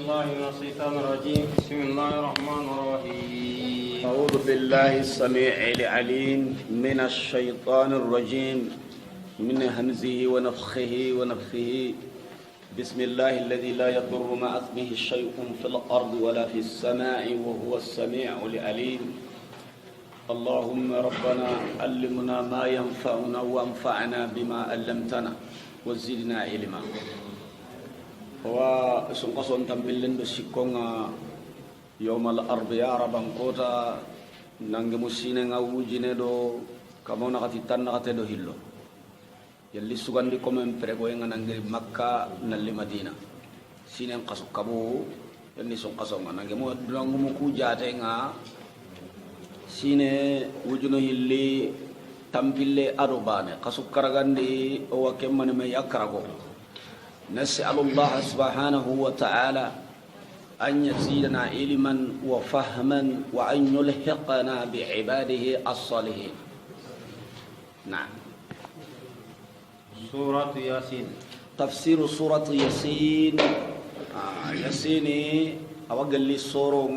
بالله من الشيطان الرجيم. بسم الله الرحمن الرحيم. أعوذ بالله السميع العليم من الشيطان الرجيم من همزه ونفخه ونفثه. بسم الله الذي لا يضر مع اسمه شيء في الأرض ولا في السماء وهو السميع العليم. اللهم ربنا علمنا ما ينفعنا وانفعنا بما علمتنا وزدنا علما. وسنقصن تنبلن بسيكونا يوم الأربعاء ربان كوتا نانجمو سينين أو جينيدو كمونا غتيتان غتيدو هيلو يلي سوغان دي كومن بريغوين نانجري مكة نالي مدينة سينين قصو كابو يلي سنقصن نانجمو دلانغمو كو جاتينغا سيني وجنو هيلي تنبلي أروباني قصو كرغاندي أو كمان مي أكرغو. نسأل الله سبحانه وتعالى أن يزيدنا علما وفهما وأن يلحقنا بعباده الصالحين. نعم. سورة ياسين. تفسير سورة ياسين. ياسيني أوجل لي سورة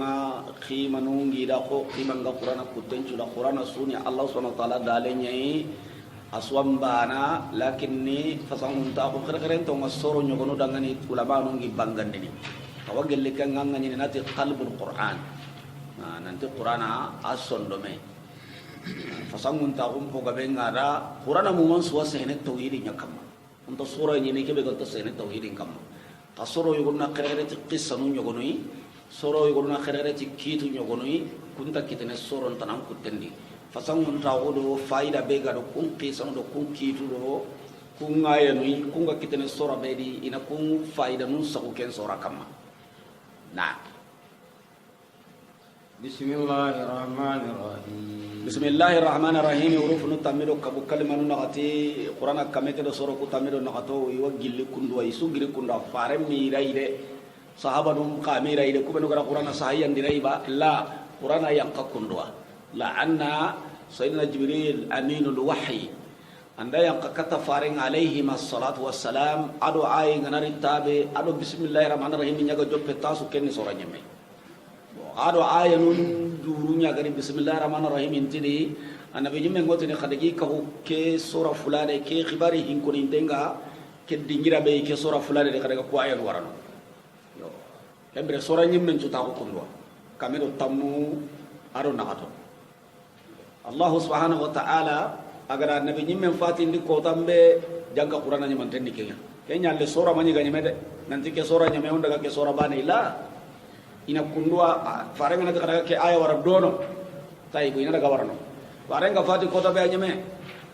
قيمة نونجي داكو قيمة القرآن كتنجو القرآن سوني الله سبحانه وتعالى دالني aswam bana lakinni fasahun ta ko kere to ngasoro nyogono dangani ulama nongi bangandini awagelle kan ngangani nati qalbul qur'an nanti qur'ana asondome fasahun ta ko gabe ngara qur'ana mu man suwa sene tauhid nyakam unto sura ni ke be gonto sene tauhid kam tasoro yugona kere ti qissa nu nyogono yi soro yugona kere ti kitu nyogono yi kunta kitene soro tanam kutendi fasangun tawodo faida bega do kun qisan do kun kitu do kun ngaya no kun ga kitene sora bedi ina kun faida nun saku ken sora kama na Bismillahirrahmanirrahim. Bismillahirrahmanirrahim. Urufnu tamido kabu kalimanu nagati qur'ana kamete do soro ku tamido nagato iwa gilli kundu ay sugiri kunda fare mi raide sahaba dum kamira ide kubenu gara qur'ana sahiyan diraiba la qur'ana yang kakundwa لأن سيدنا جبريل أمين الوحي عند ينقكت فارن عليهما الصلاة والسلام أدو آي غنار التابع أدو بسم الله الرحمن الرحيم نيجا جوب تاسو كني سورة جمع أدو آي نون دورونيا غني بسم الله الرحمن الرحيم انتدي أنا بيجي من قلت نخدجي كهو كي سورة فلانة كي خباري هنكون انتنغا كدينجرا بي كي سورة فلانة خدجا كوا آي الورانو كبر سورة نيم من تتاو كندوا كاميرو تامو أدو نغاتو Allah subhanahu wa ta'ala agar nabi nyimen fatin di kotambe jangka qur'ana nyiman tendi kenya le sura mani ganyame de nanti ke sura nyame on daga ke sura bani la ina kundua farenga daga ke aya warab dono tai bu ina daga warano farenga fatin kotambe nyame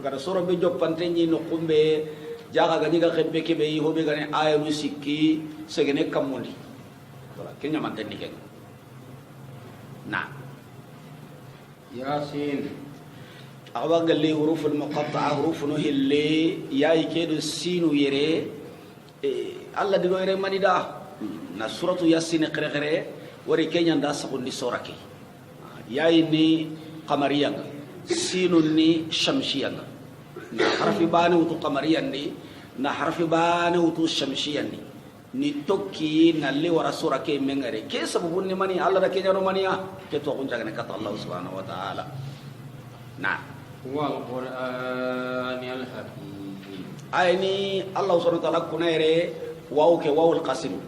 agar sura be jop pantenyi no kumbe jaga gani ga khebbe ke be hobe gane aya musiki segene kamundi wala kenya man tendi kenya na ياسين. أقول لي حروف المقطعة حروف نهلي يا يكيد السين يري الله دلو يري ماني دا نسورة ياسين قري قري وري كينيا دا سكون دي سورة كي يا إني قمريا سين ني شمسيا حرف باني وتو قمريا نا حرف باني وتو شمسيا ni tokki nalle wara sura ke mengare ke sababun ni mani Allah da kenya romania ke to kun jagane kata Allah subhanahu wa ta'ala na wal qur'anil hakim ayni Allah subhanahu wa ta'ala kunaire waw ke wawul qasim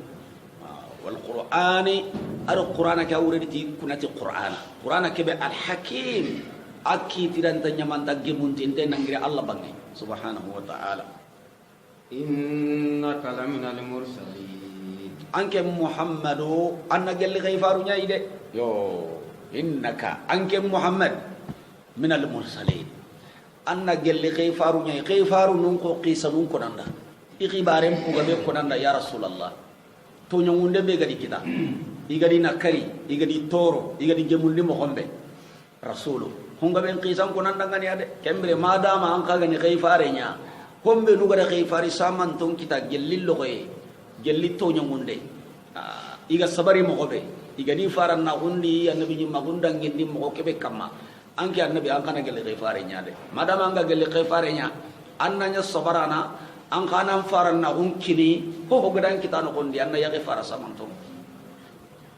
wal qur'ani al qur'ana ka uridi kunati qur'ana ke be al hakim akiti dan tanya mantag gemuntin den ngire Allah bangi subhanahu wa ta'ala إنك لمن المرسلين. أنك محمد أنا قال لي غيفارو نايدة يو إنك أنك محمد من المرسلين أنا قال لي غيفارو ناي غيفارو نونكو قيسا نونكو ناندا إغيبارم كوغابي كوناندا يا رسول الله تو نيونده بيغادي كده إغادي نكاري إغادي تورو إغادي جموندي مخombe رسولو هونغابي قيسا كوناندا غاني أدي كمبري ما دام أنكا غاني غيفارينيا hombe nu gara khayfari saman ton kita gellillo koy gellito nyamunde iga sabari mo gobe iga ni faran na hundi annabi ni magunda ngendi mo kebe kama anki annabi an kana gelle khayfari nyaade madama anga gelle khayfari nya annanya sabarana an kana faran na hunkini ho ho gadan kita no gondi anna ya khayfara saman ton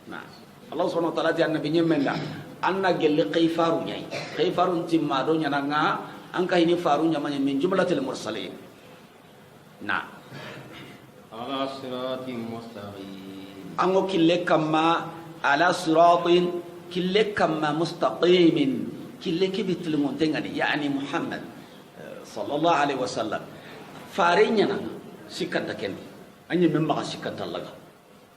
nah Allah subhanahu wa ta'ala ti annabi nyemenda anna gelle qayfaru nyai qayfarun timma do nyananga anka ini faru nyamanya min jumlatil mursalin nah على صراط مستقيم ango kille kamma ala siratin kille kamma mustaqimin kille kibitul muntengani yani Muhammad sallallahu alaihi wasallam farinya na sikanta ken anyi memma sikanta laga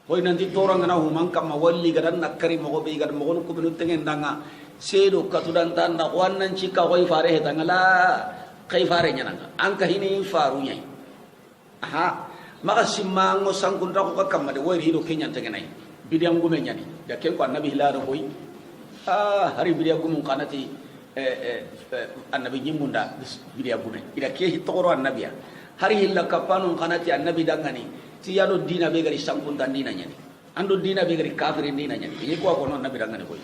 hoy nanti torang na human kamma walli gadan nakari mo be gad mo ko binu tengen danga sedo katudan tanda wannan cika hoy fare hetangala kai fare nyana anka hini farunya aha maka simmango sankunda ko kamma de wayri do kenya tengenai bidiam gume nyani ya ken ko annabi hilaro koy hari bidiam gumun kanati annabi nyimunda bidiam gume ida ke hitoro annabiya hari hilla kapanu kanati annabi dangani ti yado dina be gari sankunda dina nyani ando dina be gari kafir dina nyani ni ko ko non annabi dangani koy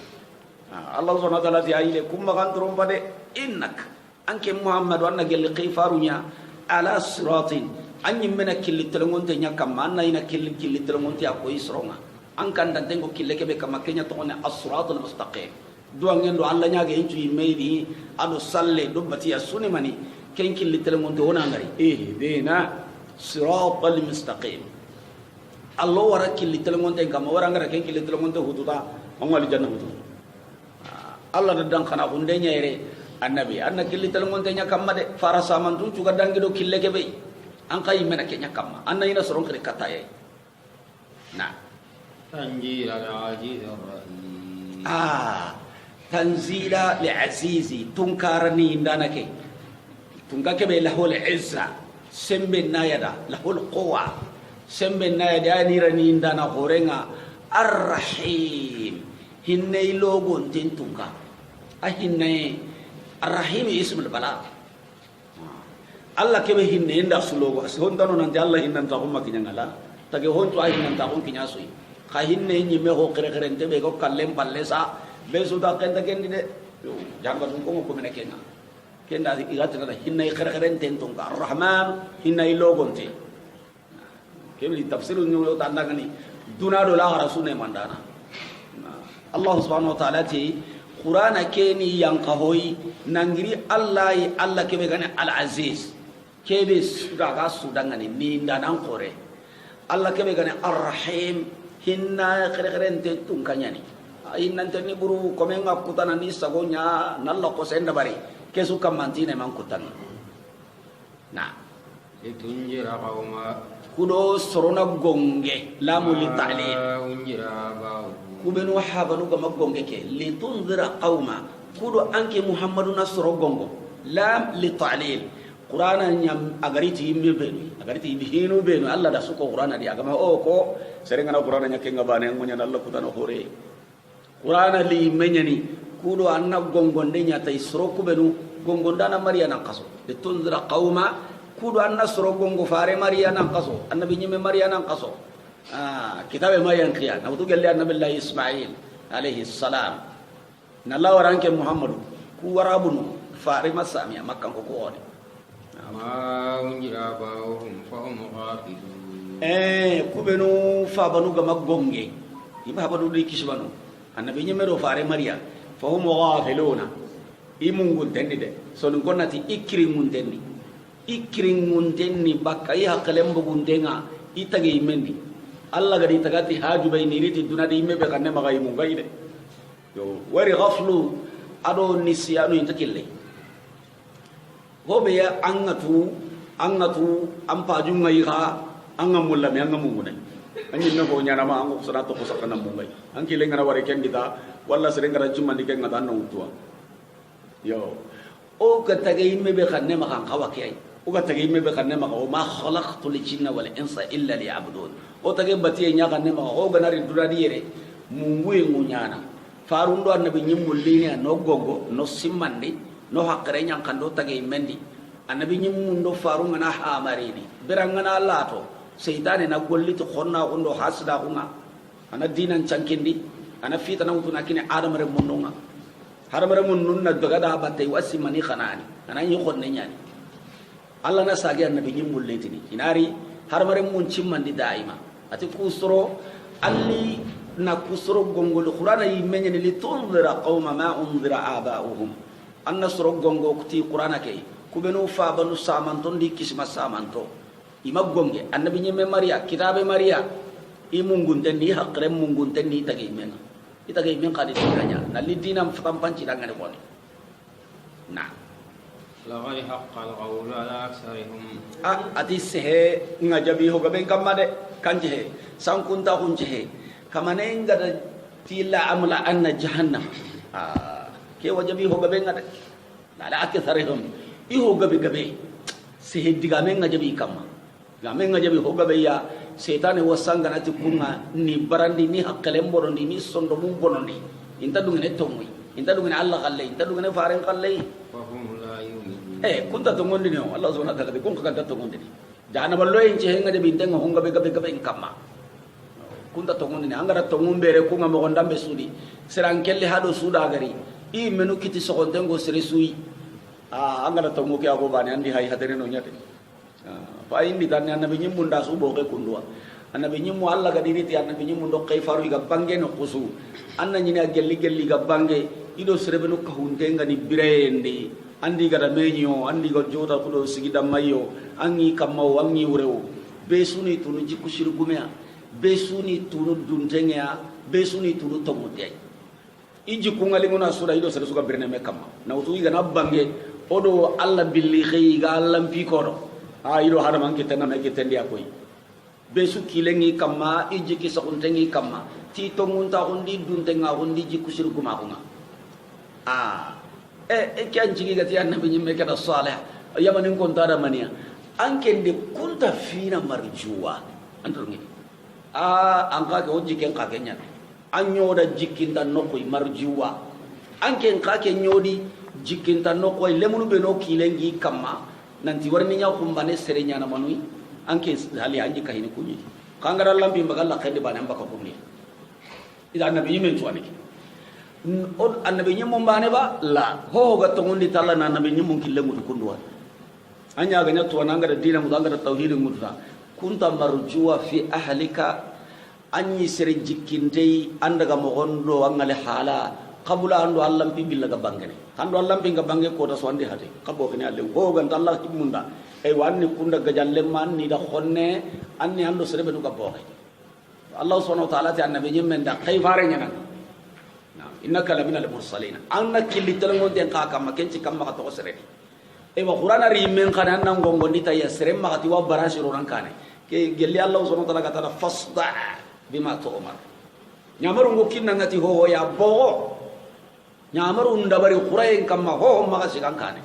Allah subhanahu wa ta'ala ti ayile kumma kan tromba de innak anke muhammad wanna gel qifarunya ala siratin anyi mena killi telongonte nyakam manna ina killi telongonte ako isronga ankan dan tengo kille kebe kama kenya to ne as-siratul mustaqim duwa ngendo alla nyaage intu meedi ado salle do bati asuni mani ken killi telongonte wona ngari dina siratal mustaqim allo wara killi telongonte kama wara ngara ken killi telongonte hututa mangwali janna hutu alla dan kana hunde nyaere annabi anna killi telongonte nyakam made farasa man tun cuga dangi do kille kebe angkai mena kenya kama anna ina sorong kere kataya nah تنزيل العزيز الرحيم tanzila li azizi tunkarani ndanake tunkake be lahul izza sembe nayada lahul quwa sembe nayada anirani ndana horenga arrahim hinne logon tintunka ahinne arrahim ismul bala Allah kebe hinne nda sulogo hontano nan Allah hinnan ta umma kinyangala tage honto ay hinnan ta on kinyasui ka hinne nyimme ho kere kere nte be ko kallem ballesa be suda kenta kendi de janga dum ko ko mena kenga kenda igata da hinne kere kere nte tonga arrahman hinne logonte kebe li tafsirun nyo tanda ngani duna do la rasune mandana Allah subhanahu wa ta'ala ti qur'ana keni yang kahoi nangiri Allah kebe gane al aziz kebe sudah ngani ninda nang kore Allah kebe gane arrahim hinna kere-kere tungkanya ni inna tani buru komenga kutana ni sagonya nalla ko senda bari kesu kamantine man kutan nah litunjira qauma kudo sorona gonge lamu li ta'lil unjira ba'u kubenu habanu ga magonge ke litunzira qauma kudo anke muhammadu nasro gongo lam li ta'lil qur'ana nyam agariti yimbe benu agariti bihinu benu alla da suko qur'ana di agama o ko serenga qur'ana nyake ngabane ngonya alla kutana hore qur'ana li menyani kudo anna gongonde nyata isro kubenu gongondana mariana qaso litunzira qauma kudo anna soro gongo fare mariana qaso annabi nyime mariana qaso kitabe marian kiya na wutu gelle annabi allah ismail alayhi salam nalla waranke muhammadu ku warabunu fare masamiya makkan ko ko ma unjira ba'uhum fa hum ghafilun kubenu fa banu ga magonge iba banu di kisbanu annabi nyime do fare maria fa hum ghafiluna imungun tendi de so nun konnati ikrimun tendi bakka ya kalembo gundenga itage imendi alla gadi tagati haju bayni riti dunadi imme be kanne maga imun gaide yo wari ghaflu ado nisyanu intakille hobe ya angatu ampaju ngai ha angamulla me angamungune anyi na ko nyana ma angu sarato ko sakana mungai anki le ngara wari kendita walla sere ngara cuma diken ngata no utua yo o katage imme be kanne maga kawaki o katage imme be kanne maga o ma khalaqtul jinna wal insa illa liya'budun o tage bati nya kanne maga o ganari duradi yere mungu e ngunyana farundo annabi nyimmulini no gogo no simmandi no hakkare nyankando tage mendi annabi nyimmundo faru ngana hamarini berangana lato seytane na gollito khonna undo hasda kunga ana dinan chankindi ana fitana utuna kine adamare munnunga haramare munnunna daga da batte wasimani khanani ana yi khonne nyani Allah na sage annabi nyimmulletini inari haramare mun cimmandi daima ati kusro alli na kusoro gongol qur'ana yimenya li tunzira qauma ma unzira aba'uhum anna soro gongo kuti qur'ana ke kubenu fa banu samanton di kisma samanto ima gonge annabi nyemme maria kitabe maria imungunten ni hakre mungunten ni tagi men itagi men kadi tiganya nalli dinam fatam panci dangane ko na لقد حق القول على أكثرهم ati sehe ngajabi ho gaben kamade kanje sankunta hunje kamane ngada tila amla anna jahannam ke wajabi ho gaben ngada ala aktharihum iho gabe gabe sehe digame ngajabi kamma game ngajabi ho gabe ya setan wasanga nati kunga ni barandi ni hakkalem borondi ni sondo mum bonondi inta dungene tomui inta dungene allah kalle inta dungene faren kalle kunta tongondi ne Allah subhanahu wa ta'ala kun ka kanta tongondi jana ballo en che nga de bintenga honga be gabe kamma kunta tongondi ne angara tongombere ku ngamo gondambe sudi seran kelle hado suda gari i menu kiti sokondengo sere sui angara tongo ke ago bani andi hay hadere no nyate fa indi tan annabi nyimmu nda su boke kundwa annabi nyimmu Allah ga diriti annabi nyimmu ndo kay faru ga bange no kusu anna nyina gelli ga bange ido serebe no ka hundenga ni birende andi gara menyo andi go jota kudo sigida mayo angi kamau angi urewo besuni tunu jikku shirgumea besuni tunu duntengea besuni tunu tomote iji kungali ngona sura ido sere suka birne mekama na utu iga nabange odo alla billi khiga alla mpikodo ido hada manke tanna meke tendi akoy besu kilengi kama iji kisakuntengi kama ti tongunta undi duntenga undi jikku shirguma kunga kyan jigi gati annabi nyimme kada salih yamanin konta da maniya an kende kunta fina marjuwa anturngi an ka ke oji ken ka kenya an nyoda jikinta nokoi marjuwa an ken ka ke nyodi jikinta nokoi lemunu be no kilengi kamma nanti warni nya kumbane serenya na manui an ken hali anji kahini kunyi kangara lambi magalla kende bana mbaka kunni ida annabi nyimme tuani annabi nyum mbane ba la ho ga tongondi talla na annabi nyum kille mudu kundwa anya ga nyatu wana ngada dina mudu ngada tauhid mudu kunta marjuwa fi ahlika anyi sere jikinte andaga mo gondo wangale hala qabula ando allah bi billa ga bangene ando allah bi ga bange ko da so ande hade kabo kene alle ho ga allah munda e wanni kunda ga jalle man ni da khonne anni ando sere be no ga bo allah subhanahu wa ta'ala ta annabi nyum menda kayfare nyana innaka la minal mursalin anna killi telngon den ka kam kenci kam ma to sere e wa qur'ana ri men kana nan gongo ndita ya sere ma ti wa barashiro ran kane ke gelli allah subhanahu wa ta'ala kata fasda bima tu'mar nyamaru ngokin ngati ho ya bo nyamaru ndabari qur'an kam ma ho ma ka sikan kane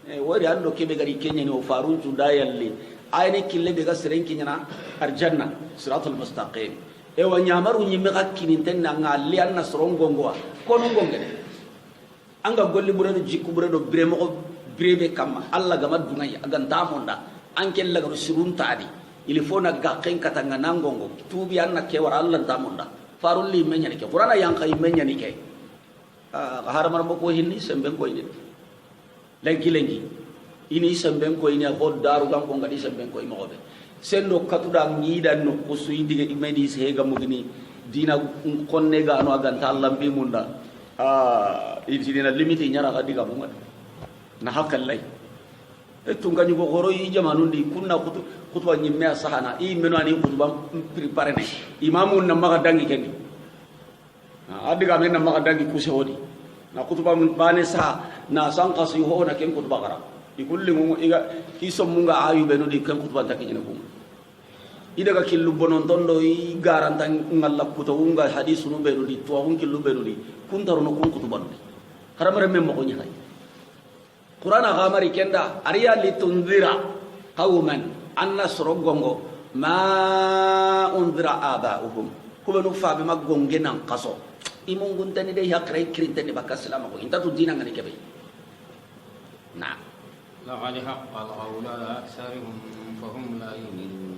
e wori ando ke be gari kenya ni o farun tu dayalli ayne kille be ga sere kinyana arjanna siratal mustaqim e wa nyamaru nyimme hakkini tenna ngalli anna sorongongo kono ngongene anga golli burado jikku burado bremo ko brebe kamma alla gama dunay aganta monda anke laga surun taadi il faut na gakken katanga nangongo tubi anna ke wara alla tamonda farulli menyani ke qur'ana yang kay menyani ke haramar mo ko hinni sembe ko ini lengi ini sembe ko ini ko daru gam ko ngadi sembe ko imobe sendo katuda ngida no kusuyi diga imedi sehega mugini dina konne ga no aganta Allah bi munda idina limiti nyara ga diga munga na hakal lay tunga nyugo goro yi jamanu ndi kunna khutba nyimme sahana i menani khutba prepare ne imamu na maga dangi kendi adiga men na maga dangi kusewodi na khutba mun bane sa na sanqa si ho na ken khutba gara ikulli mu iga iso munga ayu beno di kan khutba takini ko ida ga killu bonon tondo i garanta ngalla kuto unga hadisu no beno di to hun killu beno di kuntaro no kun khutba no karamare mem mo nyaay qur'ana gamari kenda ariya litunzira qauman anna sorogongo ma unzira aba'uhum kubenu fa be magonge nan qaso imungun tani de yakrai kirintani bakaslama ko inta tu dina ngani kebe na لقد حق القول على أكثرهم فهم لا يؤمنون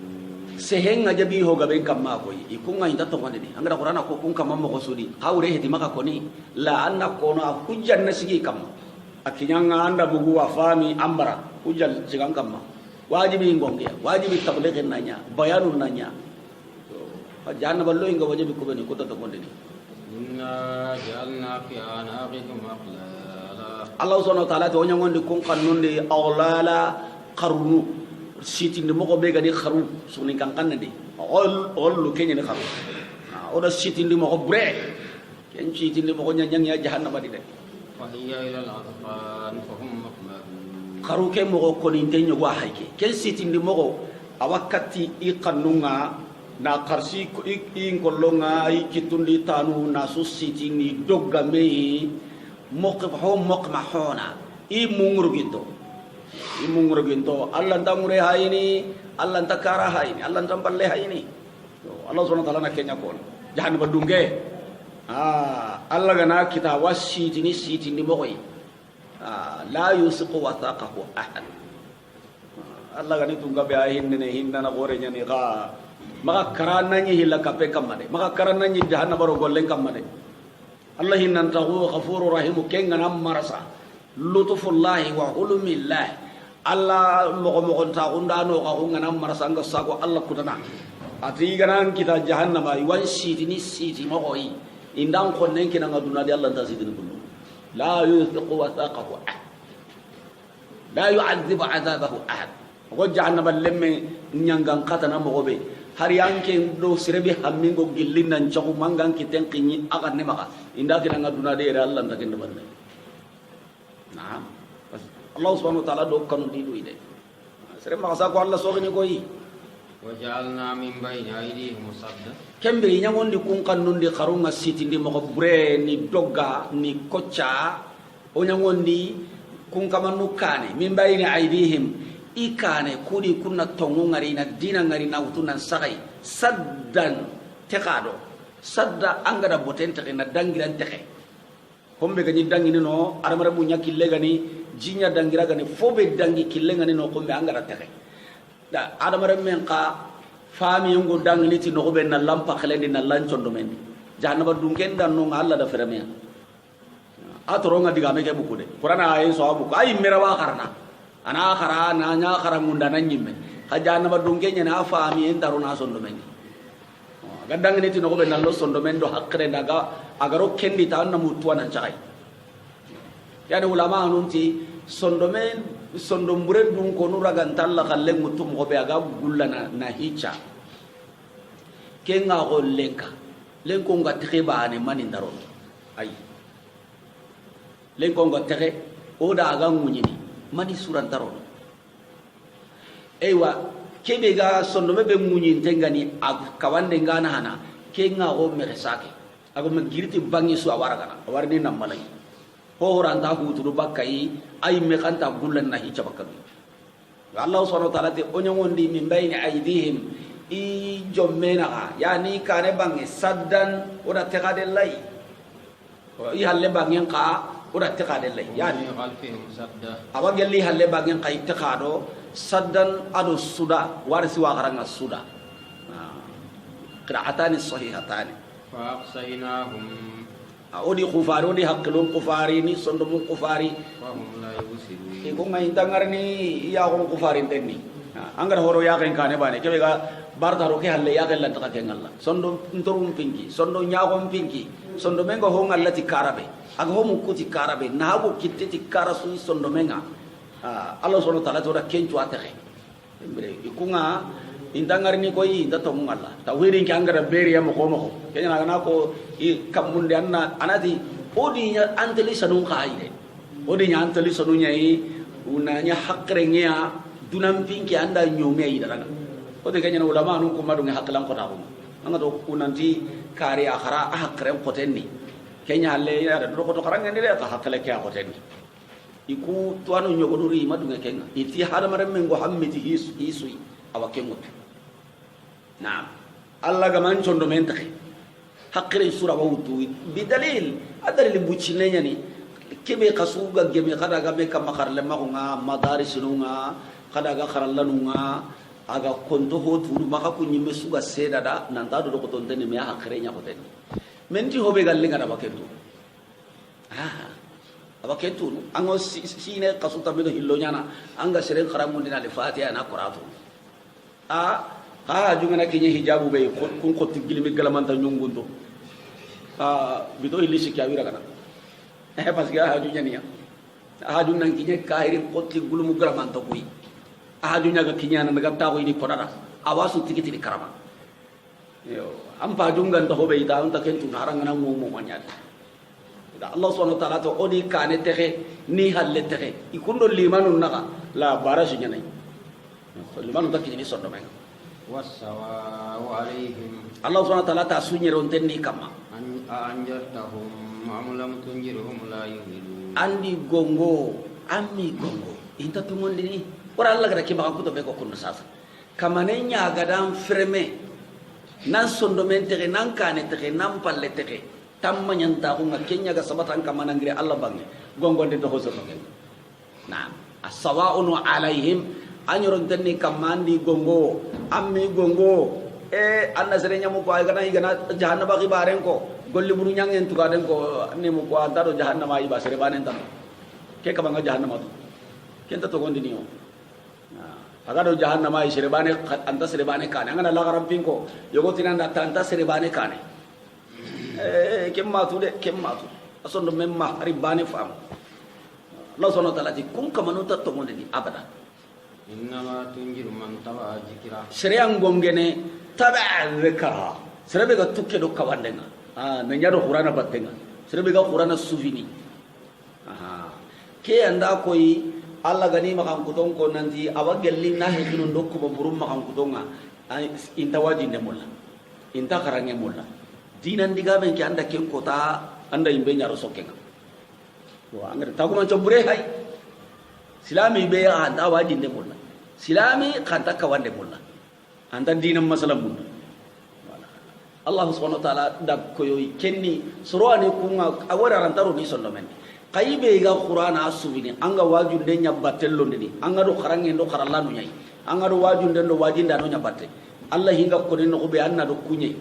sehenga jabi ho gabe kamma ko ikunga inta to ngani angara qur'ana ko kun kamma mo sudi hawre heti maka koni la anna kono hujjan nasigi kamma akinyanga anda bugu afami ambara hujjal sigan kamma wajibi ngonge wajibi tabligh nanya bayanun nanya jahannaba lo inga waje bi ko bani ko to gondini إنا جعلنا في أعناقهم أغلالا Allah subhanahu wa ta'ala to nyangondi kun kannundi awlala qarunu sitindi moko be gadi kharu suni kan kannade ol lu kenya ni kharu oda sitindi moko bre ken sitindi moko nyanyang ya jahannama di de وهي إلى الأذقان فهم مقمحون kharu ke moko koni tenyo wa hayke ken sitindi moko awakati i kannunga na karsi i ngollonga i kitundi tanu na su sitindi doggame mokmahona i munguruginto Allah ndamure hayini Allah ntakara hayini Allah ndampalle hayini Allah subhanahu wa ta'ala na kenya ko jahannama dunge Allah gana kita wasitini mokoy la yusiqu wathaqahu ahad Allah gani tunga be hinne hinna na gore nyani ga maka karana nyi hilla kape kamade maka karana nyi jahannama ro gollen kamade Allah hinnan tahu ghafurur rahim kenga nam marasa lutfullahi wa hulumillah Allah mo ta unda no ka unga nam marasa nga sago Allah kutana ati ganan kita jahannama wan siti mo hoyi indang konnen kina ngaduna di Allah ta sidini kullu la yuthiqu wathaqahu ahad la yu'adhibu 'adhabahu ahad ko jahannama lemme nyangan katana mo gobe hari yanke do sirebe hammingo gillinan chagu mangan kiten kinyi akan ne maka inda kina ngaduna de Allah ta kende banne nah Allah subhanahu wa ta'ala do kanu di do ide sere maka sa ko Allah so gani koyi وجعلنا من بين أيديهم صدا kembe nyangondi kun kannundi kharunga sitindi mo bre ni dogga ni kocha o nyangondi kun kamanu kane min bayni aidihim ikane kudi kunna tongu ngari na dina ngari na utunan sagai saddan tekado sadda angada boten teke na dangiran teke hombe ganyi dangini no aramara bunya kille gani jinya dangira gani fobe dangi kille gani no kombe angada teke da aramara men ka fami yongo dangini ti no be na lampa khalendi na lancondo men jahannaba dungen dan no Allah da fereme atoronga diga meke bukude qur'ana ay so abu ay merawa karna ana khara na nya khara munda nan nyimme khajana ba dunge nya na fami en daruna sondo men gadang ni tino ko be nan lo sondo men do hakre daga agaro kendi ta na mutuwa nan chai yani ulama anunti sondo men sondo mbure dun ko nura gantalla khalle mutum ko be aga gullana na hicha kenga go lenko ngati khibane mani ndaro ay lenko ngati oda aga ngunyini mani surantaro ewa kebe ga sondo be munyin tengani kawande ngana hana kenga go meresake ago me girti bangi su awara kana warni namalai ho horanta hutudu bakkai ay me kanta gullan na hicha bakkabi Allah subhanahu wa ta'ala te onyondi min bayni aydihim i jommena yani kane bangi saddan oda tekade lay i halle bangen ka oda tekade lay yani خلفهم سدا awagelli halle bangen ka tekado saddan ado suda warisi wa garanga suda qira'atani sahihatani فأقصيناهم odi kufari odi haqqilun kufari ni sondomu kufari وهم لا يبصرون ko ngai tangarni ya ko kufari tenni angara horo ya ken kane bane kebe ga barta ro ke halle ya ken lan ta ken Allah sondo ntorum pinki sondo nyaagom pinki sondo mengo ho ngalla ti karabe aga ho mu kuti karabe na go kitti ti karasu sondo menga Allah subhanahu wa ta'ala to da kencu atere mbere ikunga intangarni ko yi ndato ngalla tawhirin ki angara beri ya mo ko kenya na ko i kamunde anati odi nya anteli sanun khaide odi nya anteli sanu nyai unanya hakrenya dunam pinki anda nyome yi daga odi kenya na ulama nun ko madunga haklan ko ta ko anga to unanti kari akhara hakren ko tenni kenya le ya do ko to karanga ni le ta hakle kya ko tenni iku tuanu nyogo duri madunga kenga iti hada mare mengo hammiti hisui awakengo نعم الله كمان شندو منتخي حقري سورة ووتو بدليل أدري اللي بوتشيني يعني كبي قصوغا جمي خدا كبي كم خر لما هونا مدارس نونا خدا خر لنونا aga konto ho turu maka kunyi mesuga seda da nanta do ko tonte ne me hakre nya hoten menti hobe galle ngara bakentu abakentu ango sine qasuta be hillo nyana anga sere kharamu dina le fatiha na quratu ha jungana kinye hijabu be kun ko tigilmi galamanta nyungundo bito ilisi kyawira kana parce que ha junya niya ha junna kinye kairi ko tigulu mu galamanta kuyi ha junya ga kinya na daga ta ko ini podara awasu tikiti karama yo am pa jungan to hobe ita on ta kentu naranga na mo manya da Allah subhanahu wa ta'ala to odi kane texe ni halle texe ikundo limanu naga la barashi nyanai limanu takini ni sondo men والسواء عليهم Allah subhanahu wa ta'ala ta sunyero tenni kama أنذرتهم أم لم تنذرهم لا يؤمنون andi gongo ammi gongo inta tumondini ora Allah gara kiba ko to be ko kunno sasa kamane nya gadan freme nan sondo men texe nan kane texe nan palle texe tamma nyanta ko ngakenya ga sabatan kamana ngire Allah bangi gongo de to hoso ngen na as-sawa'un alaihim anyoron tenni kamandi gongo ammi gongo anna serenya mu ko ay gana igana jahannama ki baren ko golli buru nyangen tu gaden ko ni mu ko antaro jahannama iba sere banen tam ke ka banga jahannama to kenta to gondi niyo aga do jahannama ay sere bane anta sere bane kane ngana la garam pinko yogo tinanda tanta sere bane kane kemma tu asondo memma ribane fam Allah subhanahu wa ta'ala kun kamanuta to gondi ni abada إنما تنذر من تبع الذكر sereyang gongene taba dhikra serebe ga tukke do kawandenga nanya do qur'ana battenga serebe ga qur'ana sufini ke anda koi alla gani makan kuton ko nanti awagelli na hedun do ko burum makan kutonga inta wajinde mulla inta karange mulla dinan diga ben ke anda ken kota anda imbe nyaro sokenga wa angere taguman chobure hay silami be anda wajinde mulla silami kanta kawande mulla anda dinam masalam mulla Allah subhanahu wa ta'ala da koyoy kenni sorone kunga awara rantaro ni sonno men kaybe ga qur'ana asubini anga wajunde nyabatello ndini anga do kharange do kharallanu nyai anga do wajunde do wajinda no nyabatte Allah hinga ko ni no be anna do kunye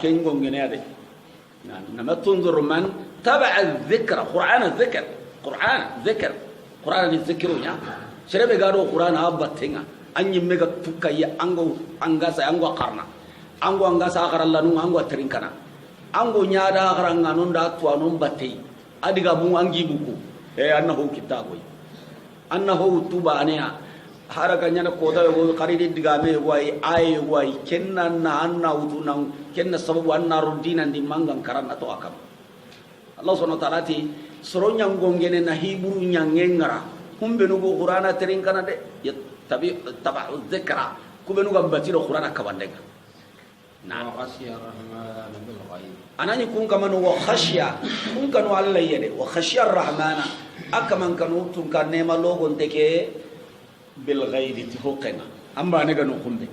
ken ngongene ade nama tunzuru man taba'a dhikra qur'ana dhikr qur'ana ni dhikrunya serebe ga do qur'ana abattenga anyi mega tukaya ango angasa ango qarna ango angasa qarallanu ango trinkana ango nyaada qaranga non da tuanon batte adiga mu angi buku annahu kitaboy annahu tubaniya haraka nyana koda yo qaridi digame way ay way kenna na anna uduna kenna sababu anna rudina ndi mangan karana to akam Allah subhanahu wa ta'ala ti soronya ngongene na hiburu nyangengara humbe no qur'ana trinkana de ya tabi tabu dhikra kubenu gambati do qur'ana kabandenga na وخشي الرحمن بالغيب anani kun kamanu wa khashya kun kanu Allah yede wa khashya ar-rahmana akaman kanu tun kan nema logon teke bil ghaibi tuqena amba ne ganu kunde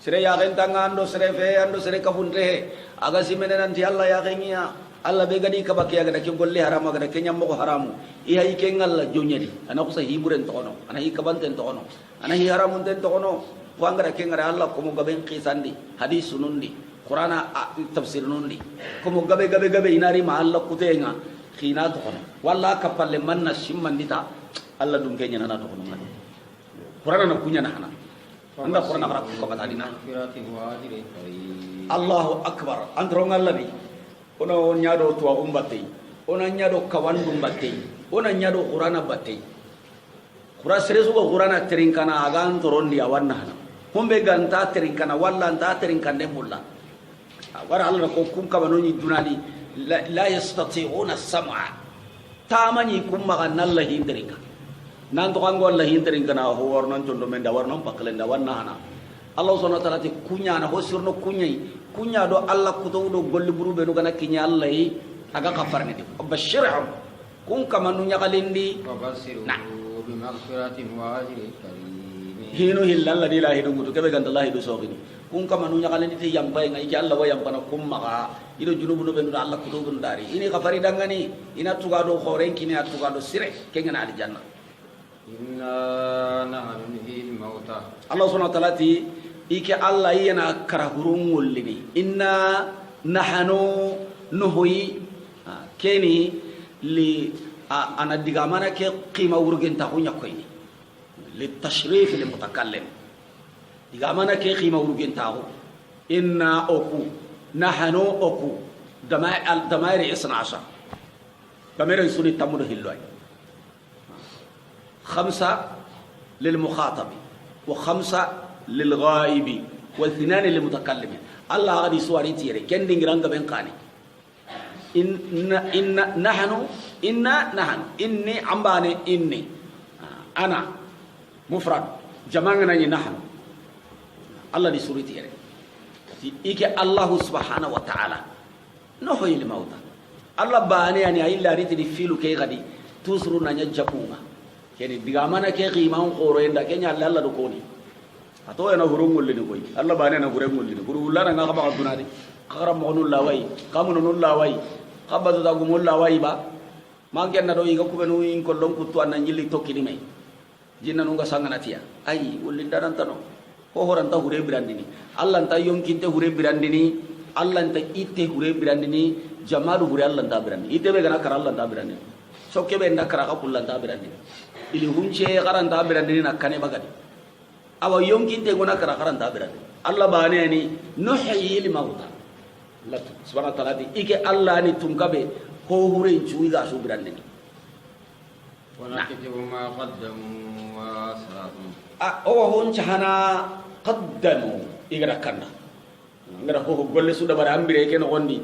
sire ya gen tangando sire fe ando sire kabunde aga simene nanti Allah ya genya Allah be gadi kabaki aga dake golle haram aga dake nyammo ko haramu iya ike ngalla jonyadi ana ko sa hiburen to ono ana hi kabanten to ono ana hi haramun den to ono wangara ke ngara Allah ko mo gaben qisandi hadis sunundi qur'ana tafsir nundi ko mo gabe inari ma Allah kutenga khina to ono walla kapalle manna shimmandita Allah dum kenya nana to ono ngadi qur'ana na kunya na hana anda qur'ana kara ko batadina Allahu akbar andro ngallabi ono nyado to umbate ona nyado kawandu batte ona nyado qur'ana batte qur'ana seresu ko qur'ana terinkana agan torondi awanna hana humbe ganta terinkana walla anta terinkande mulla wara Allah ko kum kabanoni dunali la yastati'una as-sam'a tamani kum magan Allah hinderinka nan to kango Allah hinderinka na ho warnon tondo men da warnon paklenda wanna hana Allah subhanahu wa ta'ala ti kunya na ho sirno kunya do Allah kuto do golli burube no gana kinya Allah yi aga kafarne di bashirhum kun kamanu nyagalindi وبشروا بمغفرة وأجر كريم hinu hillalla di la hinu mutu kebe ganta Allah do sogini kun kamanu nyagalindi ti yampai ngai ki Allah wa yampana kum maka ido junubu no benu Allah kuto gun dari ini kafari dangani ina tuga do khoren kini atuga do sire kengena al janna إنا نحن نحيي الموتى Allah subhanahu wa ta'ala ti ike Allah yana karahurun wullini inna nahanu nuhuyi keni li ana digamana ke qima urgen ta hunya koyni li tashrif li mutakallim diga mana ke khima urugen tawo inna oku nahanu oku damairi isna asha kamera suni tamudo hilloy خمسة للمخاطب وخمسة للغائب واثنان للمتكلم الله غادي سواري تيري كن دينغران غبن قاني إن نحن إني عمباني إني أنا مفرد جمعنا نحن الله دي سوري تيري إيك الله سبحانه وتعالى نحيي الموتى الله باني يعني إلا ريت دي فيلو كي غادي تسرنا نجبونا يعني دعامنا كي قيمة قرين دا كي نعلل الله دكوني atau ena hurungul lini koy Allah bane na hurungul lini hurungul la nga xaba dunadi xaram mo nul lawai kamu nul lawai xaba da gumul lawai ba ma genna do yiga kubenu in ko lon kutu an nyilli tokki may jinna nu nga sangana tiya ay ulin daran tano ko horan ta hure birandini Allah ta yonkinte hure birandini Allah ta itte hure birandini jamaru hure Allah ta birandini itte be gana kara Allah ta birandini sokke be ndakara ka kullan ta birandini ili hunche garanta birandini nakane bagadi awa yonkinte gona kara karanta birandini Allah bane ni nuhyi lil mauta Allah subhanahu wa ta'ala di ike Allah ni tunkabe ko hure cuwi ga su birandini wala kitibu ma qaddamu wa asrafum o hon chana qaddamu igara kanna ngara ko golle su da bara ambire ke no gondi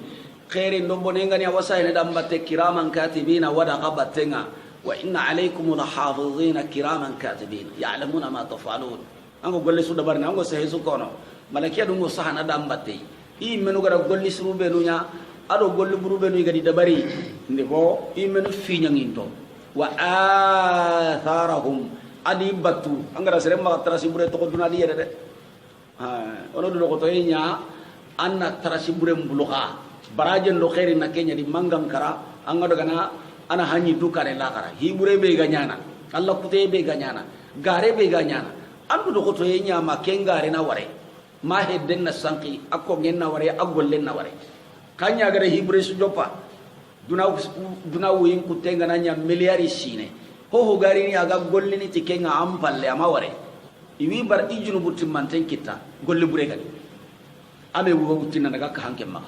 khaire ndombo ne ngani awasa ene dambatte kiraman katibina wada qabatenga wa inna alaykum lahafizina kiraman katibina ya'lamuna ma taf'alun ango golle su da bara ango sahe su kono malakiya dungo sahana dambatte i menu gara golle su be nunya ado golle buru be nu gadi dabari ndebo i menu fiñanginto wa atharahum adi batu angara sere ma tarasi bure to duna di yede de ono do ko to nya anna tarasi bure mbuluka barajen do khairi na kenya di mangam kara anga do gana ana hanyi dukare la kara hi bure be ganyana Allah kute be ganyana gare be ganyana andu do ko to nya ma kengare na ware ma hedden na sanki akko ngenna ware agollen na ware kanya gare hi bure su joppa duna wuyin kutenga nanya miliyari sine ho gari ni aga golli ni tikenga ampalle amaware iwi bar ijunu butim manten kita golli bure gani ame wugo butina daga ka hanke ma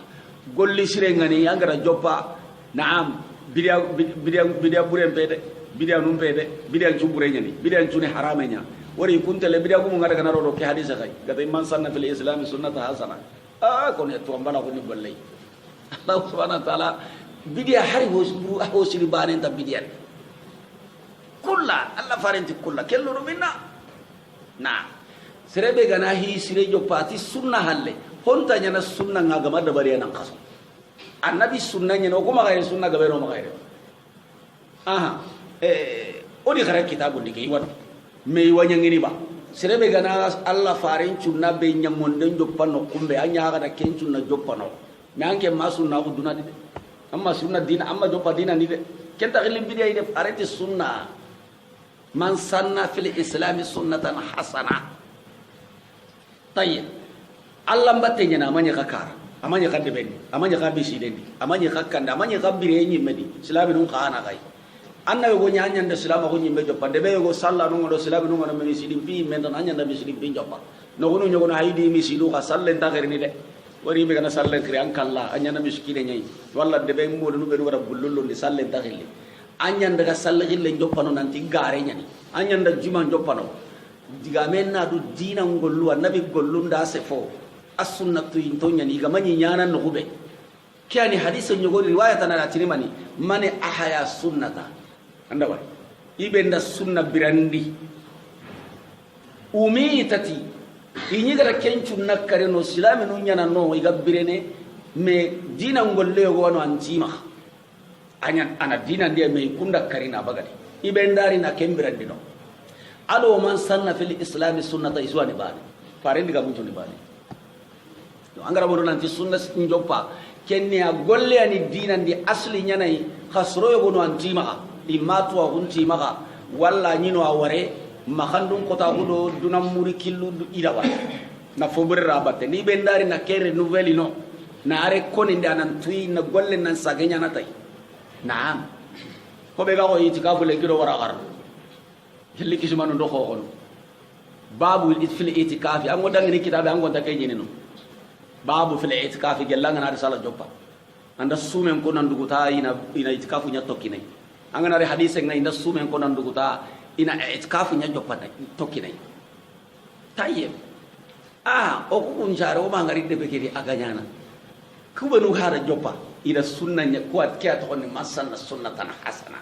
golli sire ngani angara joppa naam bidia bure bede bidia num bede bidia jubure nyani bidia june haramenya wari kuntele bidia gumu ngada kana ro ke hadisa kai gata man sanna fil islam sunnata hasana ko ne to mbana ko ni golle Allah subhanahu wa ta'ala bidia hari hosiri banen ta bidia kulla Allah farenti kulla kello minna na serebe gana hi sire jo pati sunna halle honta nyana sunna ngagama da bari nan kaso annabi sunna nyano ko magayre sunna gabe no magayre aha odi khara kitabu dike iwan me wanyangini ba serebe gana Allah farin sunna be nyamonde joppano kumbe anya ga da ken sunna joppano me anke masunna ko dunadi amma sunna dina amma joppa dina ni de kenta khilim bidiya ide farenti sunna man sanna fil islam sunnatan hasana tayyib Allah mbatte nyana amanya kakara amanya kadde ben amanya kabisi dendi amanya kakkanda amanya kabire nyimmedi islam dun kana kai anna go nyanya nda islam ko nyimme joppa de be go salla no do islam no ngona mi sidim bi men tan anya nda mi sidim bi joppa no gono nyogo na haydi mi sidu ka sallen ta ni de wari be kana sallen kri an kalla anya na miskine nyai walla de be mo no be wara bullullo ndi sallen ta khilli anya nda salle khille joppa no nanti gare nyani anya nda juma joppa no diga men na du dina ngollu annabi gollu nda se fo as-sunnatu intonya ni ga manyi nyana no hube kiani hadith nyogo riwayat na tini mani mane ahaya sunnata anda wa ibenda sunna birandi umitati inyi gara kencu nakare no silami no nyana no iga birene me dina ngolle go no anjima anya ana dina ndiye me kunda karina bagadi ibendari na kembirandi no ado man sanna fil islam sunnata iswani bani farendi ga buntu ni bani angara bodo nanti sunna njoppa kenni a golle ani dina ndi asli nyanai khasro yo no anjima imatu wa hunti maka walla nyino aware makandum kota gudo dunam muri killu irawa na fobre rabate ni bendari na kere nouvelle no na are koni ndanan tui na golle nan sagenya na tay naam ko be ga ko yiti ka fule kiro wara gar hilli kisuma no do ko babu fil itikafi an godan ni kitabe an gonda kay nyinino babu fil itikafi gelanga na risala joppa anda sumen ko nan duguta ina itikafu nya tokkinai an ngana re hadise ngai inda sumen ko nan duguta ina itikafu nya joppa tokkinai tayyib o ko njare o mangari de be kedi aganyana kubanu hara joppa ida sunna nya ko at kya to ni masalla sunnatan hasana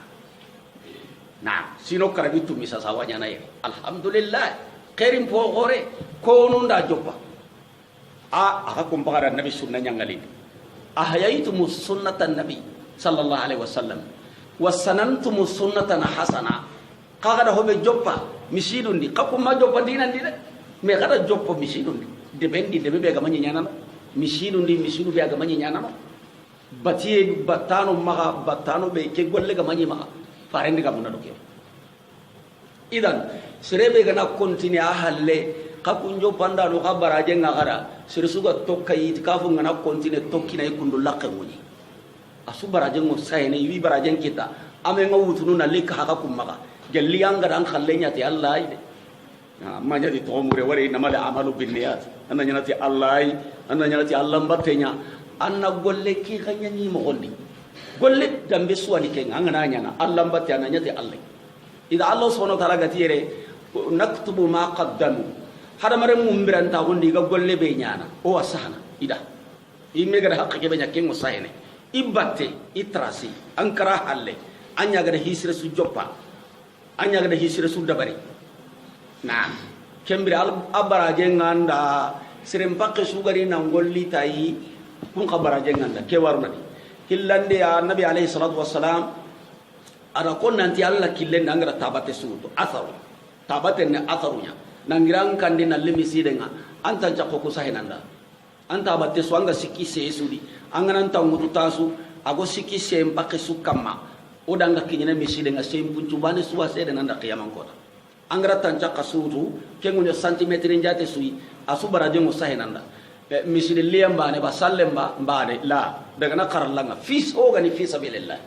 na sino karabitu misa sawanya na alhamdulillah khairin po gore ko no nda joppa aka kumpara nabi sunna nya ngali ahayaitum sunnatan nabi sallallahu alaihi wasallam wasanantum sunnatan hasana kaga da hobe joppa misidundi kakuma joppa dinan di me kada joppa misidundi debendi debe be ga manyi nyana misidundi misidu be ga manyi nyana batiye battano maga battano be ke golle ga manyi maga farendi ga munado ke idan serebe ga na kontine a halle kakunjo panda no kabaraje ngara sirsuga tokka yiti kafu ngana kontine tokkina ikundu lakke ngoni asu baraje ngo sayne wi baraje kita ame ngawutunu na leka haka kumaka jalli anga dan khallenya ti allah ide ma jadi to mure wari namale amalu binniyat ananya ti allah ananya ti allah mbattenya anna golle ki ganya ni mo gondi golle dambe suwani ke ngana nyana allah mbatte ananya ti allah ida allah subhanahu wa ta'ala gatire naktubu ma qaddamu hada mare mumbiranta gondi ga golle be nyana o wasana ida imme ga hakka ke be nyakke ngo sayne ibatte itrasi ankara halle anya ga hisre su joppa anya ga hisre su dabari na kembira abaraje nganda sirem pakke su gari na ngolli tayi kun kabaraje nganda ke warna hillande ya nabi alayhi salatu wassalam ada kon nanti alla killen ngara tabate su to atharu tabate ne atharunya nangirang kandi na limisi denga anta jakko ko sahinanda anta batte so anga sikki se sudi anga nan taw mutu tasu ago sikki se mbake su kamma o danga kinyana misi denga se puncu bane suwa se denga nda qiyamang kota angara tanca kasutu kengunya centimetre njate sui asu baraje mo sahinanda misi de liyamba ne ba sallemba mbade la daga na karallanga fis o gani fi sabilillah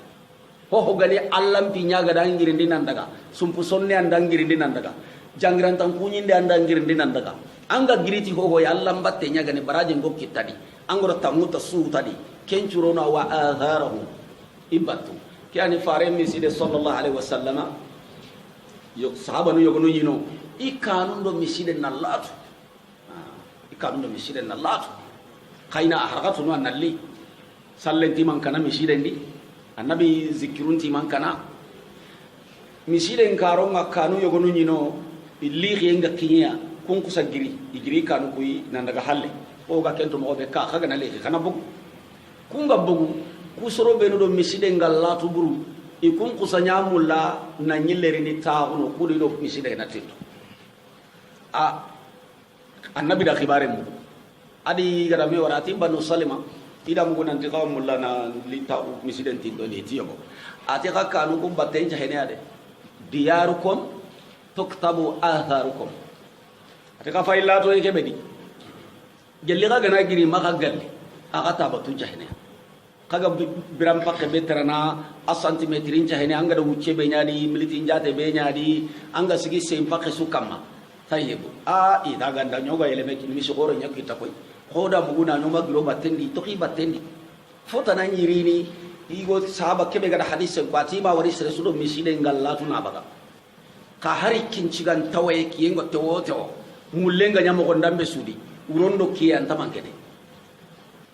ho gani allam pinya ga dangirindi nan daga sumpu sonne andangirindi nan daga jangran tan kunyinde andangirindi nan daga anga giriti ho ya allam batte nya gani baraje ngokki tadi angoro tamuta su tadi kencurona wa azarahu ibatu kiani fare misi de sallallahu alaihi wasallama yo sahaba no yogono yino ikanu do misi de nallatu ikanu do misi de nallatu kaina harakatu no nalli sallenti man kana misi de ndi annabi zikirunti man kana misi de ngaro ngakanu yogono yino illi yenga kinya kun kusa giri kanu kuyi nan daga halle o ga kento mo be ka kaga na le kana bugu kun ga bugu kusoro be no do miside ngallatu buru e kun kusa nyamulla na nyilleri ni taawno kudi do miside na tito annabi da khibare mu adi gara me warati banu salima ida mu nan ti kaw mulla na li taw miside tinto le tiyo ati ka kanu ko batte jahene ade diyarukum tuktabu atharukum ataka fayla to yake bedi gelli ga gana giri maka galle aka tabatu jahne kaga biram pakke beterana a centimetre jahne anga da wuce be nyadi militi njate be nyadi anga sigi sem pakke su kamma tayebu ida ganda nyoga ele meki mi sogoro nyaki takoy hoda muguna no maglo batendi to ki batendi fota na nyirini igo sahaba kebe ga hadith ko atiba wari sirasudo miside ngallatu na baga ka hari kincigan tawaye kiyengo tewo mullenga nyamo ko ndambe sudi urondo kiyan tamankede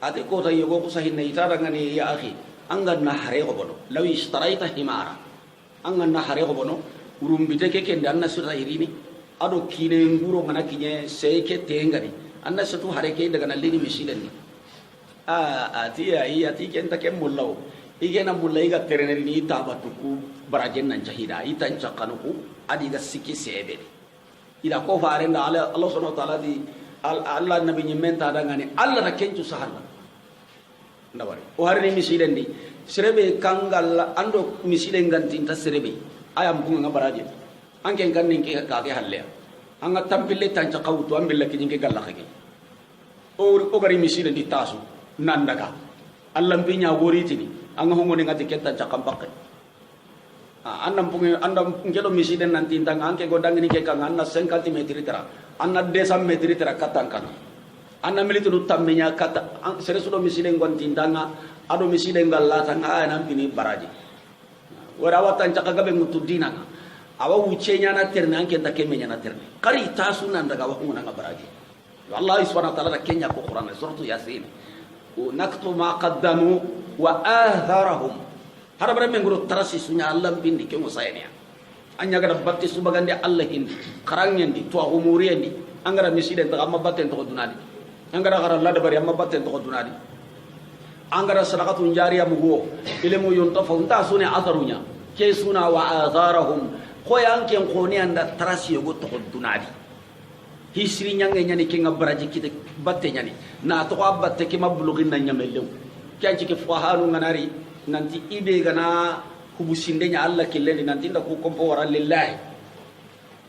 ate ko tayo ko sahinna itara ngani ya akhi anga na hare ko bono law ishtaraita himara anga na hare ko bono urumbite ke kende anna sura irini ado kine nguro ngana kinye seke tengani anna sutu hare ke daga na lini misidan ni ati kenta ke mullaw igena mullay ga tereneri ni tabatuku barajen nan jahida itan chakanuku adi ga sikki sebe ida ko faare nda Allah subhanahu wa ta'ala di Allah nabi nyimenta dangane Allah na kencu sahala ndawari o harni misiden di serebe kangal ando misiden ganti ta serebe ayam bunga baraje anken gannin ke ka ke halle anga tampille tanca qawtu ambilla ke jinge galla khage o gari misiden di tasu nandaga Allah mbinya woritini anga hongo ni ngati ketta cakampakke andam ngelo misiden nan tintanga anke godangini ke kan anna 50 metri tera anna 200 metri tera katankana anna militu tammenya kata sere sudo misiden gon tintanga ado misiden galla tanga nan pini baraji wara watan caka gabe mutudina awa wucenya na terne anke takemenya na terne kari tasu nan daga wa ngona baraji Allah subhanahu wa ta'ala kenya ko Quran suratu yasin naktu ma qaddamu wa atharahum harabara menguro tarasi sunya Allah bindi ke musaynya anya gara batti subagande Allah hindi karangendi to umuriyendi angara misiden ta amma batten to dunadi angara gara Allah dabari amma batten to dunadi angara sadaqatun jariyah mugo ilmu yuntafa unta sune atharunya ke suna wa atharahum ko yanken khoni anda tarasi yogo to dunadi hisri nyange nyani ke ngabaraji kite batte nyani na to batte ke mablugin na nyamelew kyanci ke fahanu nganari nanti ibe gana hubusinde nya Allah killeni nanti nda ku kompo wara lillahi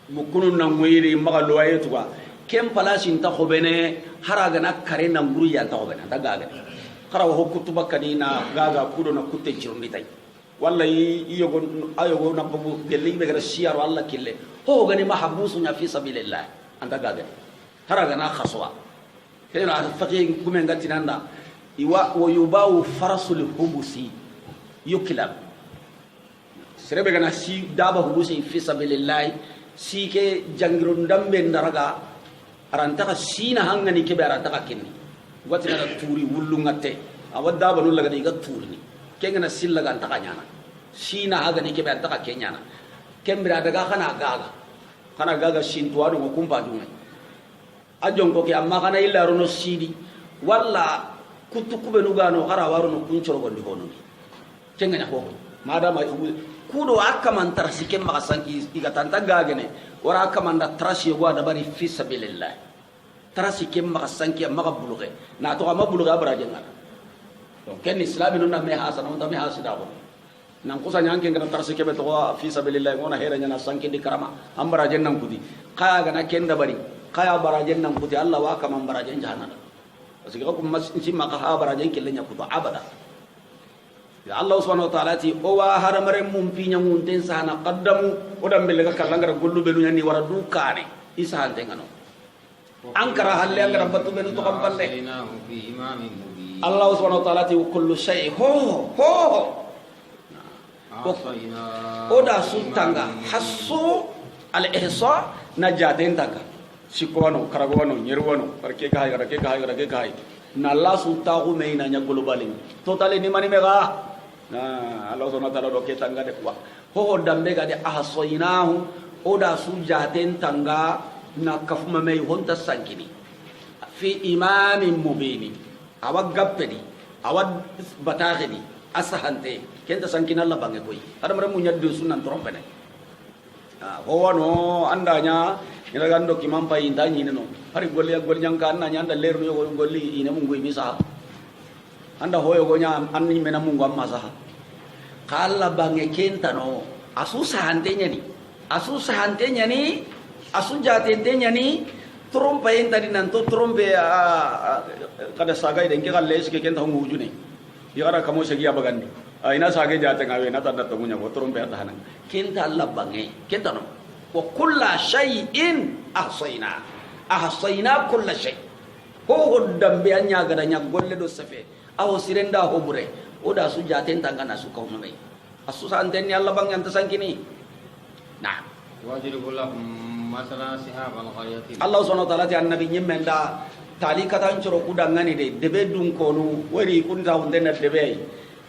mukunun na mwiri magalo ayetuwa kem palasin ta khobene haraga na kare na nguru ya ta khobene daga ga kara ho kutuba kadina gaga kudo na kutte cirondi tay wallahi iyogo ayogo na babu gelli be gara siyar Allah kille ho gani mahabusu nya fi sabilillah anda gaga haraga na khaswa kena faqih kumen gatinanda iwa wayubawu farasul hubusi yukilab serebe gana si daba hubusi fi sabilillah si ke jangirun dambe ndaraga arantaka sina hangani ke arantaka kinni wati na turi wullu ngatte awadda banu laga diga turni kengana silla ga antaka nyana sina haga ni ke arantaka kenyana kembira daga kana gaga shintuwado ko kumpa dunga ajon ko ke amma kana illa rono sidi walla kutu kube nugano kara waruno kuncoro gondi hono kenganya ko madama kudo akaman tarasike makasanki igatanta gagene wara akamanda tarasi go da bari fi sabilillah tarasike makasanki makabuluge na to amabuluge abaraje ngana donc ken islami non me hasana on me hasida ko nan kusanya anke ngana tarasike be to fi sabilillah ngona hera nyana sanki di karama ambaraje nan kudi kaya gana kenda bari kaya baraje nan kudi Allah wa kaman baraje jahannam asika ko masin maka ha baraje kelenya kudo abada ya Allah subhanahu wa ta'ala ti o wa haramare mum pinya munten sana qaddamu o dam belega kalangara gollu belu nyani wara dukane isa hante ngano ankara halle angara batu belu to kampalle Allah subhanahu wa ta'ala ti kullu shay ho o da sultanga hasu al ihsa najaten taka sikono karagono nyerwono barke kai na Allah sulta ko meina nya globalin totale ni mani mega Allah subhanahu wa ta'ala do ke tanga de kwa ho dambe ga de ahsoinahu oda su jaten tanga na kafuma mai honta sankini fi imamin mubini awag gappedi awad bataghedi asahante kenta sankina Allah bange koy ada mara munya de sunan trompene ho wano andanya ina gando kimam pa inda ni no hari golli nyangka anna nyanda lernu yo golli ina mungu misa anda hoyo gonya anni mena mungu amma sah kala bange kenta no asu sahantenya ni asu jatentenya ni trompe enta di nanto trompe kada sagai den ke kalle ke kenta hungu june yara kamo segi abagandi ina sage jate ngawe na tanda to munya ko trompe ata hanan kenta Allah bange kenta no wa kullu shay'in ahsayna kullu shay ho dambe anya gada nya golle do safe awo sirenda ho bure oda su jaten tangana su kaum mai asu santen ni Allah bang yang tersangkini nah wajib lakum masala sihabal ghayati Allah subhanahu wa ta'ala ti annabi nyemenda tali katan coro kudangani de debe dun konu wari kun ta hunde na debe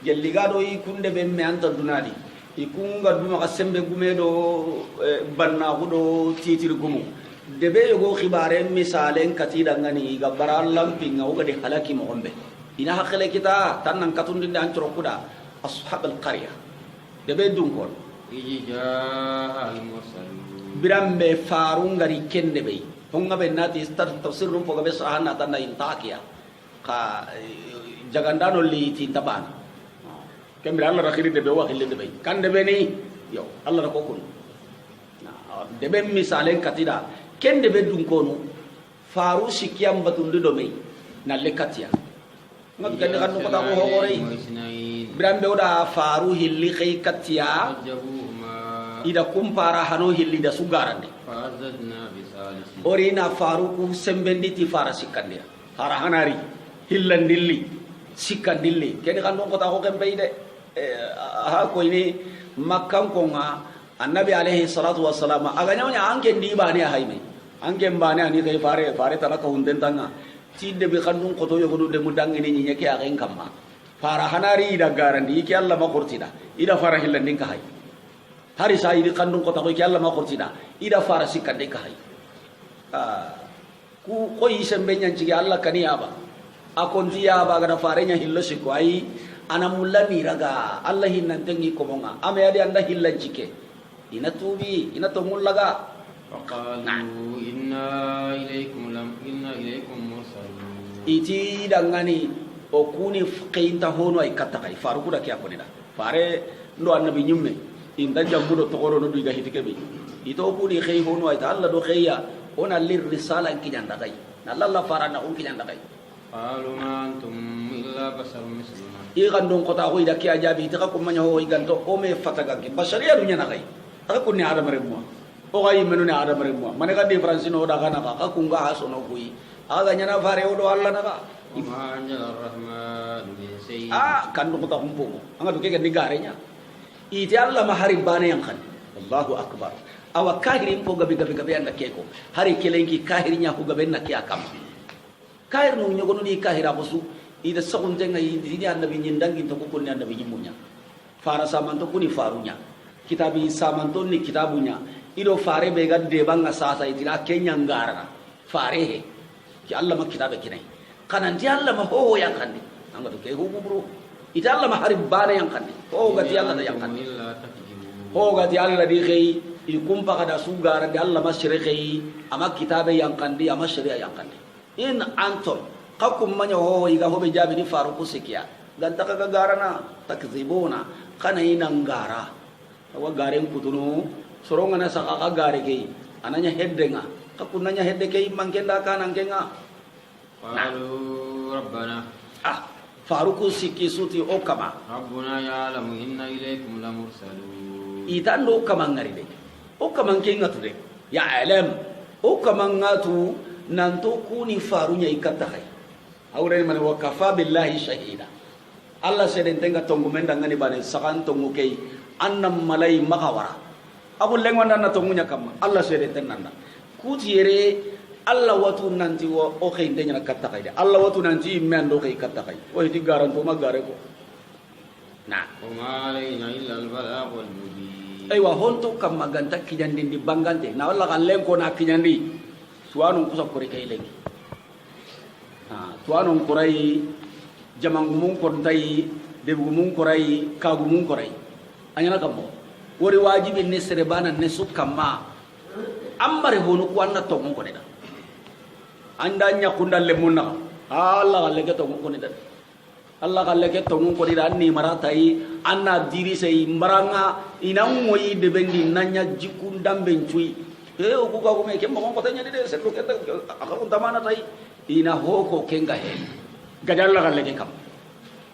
gelli gado yi kun debe me anta dunadi ikunga duma kasembe gumedo banna hudo titir gumu debe yogo khibare misalen katida ngani gabaran lampinga uga de halaki mo ombe ina hakale kita tanan katundi dan coro kuda ashabul qarya debe dun kon ijaa al mursalin birambe farun gari kende be honga be nati tafsir rum poga be sahana tanna intakiya ka jagandano li ti taban kembira Allah rakhiri de be wa khille de be kan de be ni yo Allah ko kun de be misalen katida kende be dun konu faru sikiyam batundu do me na lekatiya ngat kan kan ko ta ko hore biram be oda faru hilli kay katiya ida kumpara hano hilli da sugarande orina faru ku sembendi ti fara sikande hara hanari hillandilli sikandilli ken kan ko ta ko kembe ide ha ko ini makkan ko nga annabi alaihi salatu wassalam aganya nya anke ndi bani hayme anke bani ani kay fare tanaka hunden tanga tidde be kandun ko to yogo de mudang ini nyi ke aken kamma fara hanari ida garandi ki Allah ma kurtida ida fara hillandin ka hay hari sai di kandun ko ta ko ki Allah ma kurtida ida fara sikande ka hay ku ko isembe nyanci Allah kaniyaba akon tiyaba ga farenya hillo siko ay ana mulla miraga Allah hinnan tengi ko monga ame adi anda hillan cike ina tubi ina to mullaga faqalu inna ilaykum mursalun iti dangani o kuni qinta hono ay katakai faru kuda kya ko nida fare ndo annabi nyumme inda jambudo to goro no diga hitike bi ito kuni khay hono ay ta Allah do khayya ona lir risala kinyanda kai nalla farana on kinyanda kai qalu ma antum illa basharun misluna igandon kota ko ida ki ajabi ta ko manya ho iganto o me fataga ki bashariya dunya na kai ta ko ni adam remmo o gai menu ni adam remmo mane ka difference no da kana ka kunga haso no kui aga nyana fare o do Allah na ka ma anjala rahman bi sayyi kandon kota kumpo anga do ke ni garenya iti Allah mahari bane yang kan Allahu akbar awa kahirin ko gabi anda keko hari kelenki kahirinya ko gabe na kiya kam kahir no nyogo ni kahira bosu ida sagun tenga ini annabi nyindangi to ko kunni annabi nyimunya fara samanto kuni farunya kitabi samanto ni kitabunya ido fare be gadde banga sasa itila kenya ngara fare he ki Allah ma kitabe kinai kanan ti Allah ma ho yang kandi anga to ke hu buru ita Allah ma harib bana yang kandi ho gati Allah da yang kandi ho gati Allah di khay ikumpa kada sugara di Allah masyriqi ama kitabe yang kandi ama syariah yang kandi in antum qakum manya ho iga ho be jabi ni faru kusikia ganta ka garana takzibuna kana inangara wa garen kutunu soronga na saka ka gare ke ananya heddenga kakunanya hedde ke mangkenda kanan kenga qalu rabbana faru kusiki suti okama rabbuna ya'lamu inna ilaykum lamursalun itando kamangari de o kaman ke ngatu de ya alam o kaman ngatu nanto kuni farunya ikata kai awre man wa kafa billahi shahida Allah seden tenga tongu menda ngani bane sakan tongu kei annam malai makawara abu lengwanda na tongunya kama Allah seden tenanda kutiere Allah watu nanti wo o kei ndenya kata kai de Allah watu nanti mendo kei kata kai o hiti garanto magare ko na wa alayna illa al-balagul mubin aywa honto kam maganta kijandi di bangante na wala kan len ko na kijandi suwanu kusa kore kay lengi suwanu korai jamangumun kontai debugumun korai kagumun korai anyana kammo wori wajibi ne serebana ne sukamma amare honu ko anna to mon ko da anda nya kundal le munna Allah galle ke to mon ko da Allah kalle ke tongun ko dira ni maratai anna diri sei maranga ina moyi de bendi nanya jikun dambe cui o ku ka ko me ke mo ko tanya de se ko kenta akon tamana tai ina hoko kenga he gadalla kalle ke kam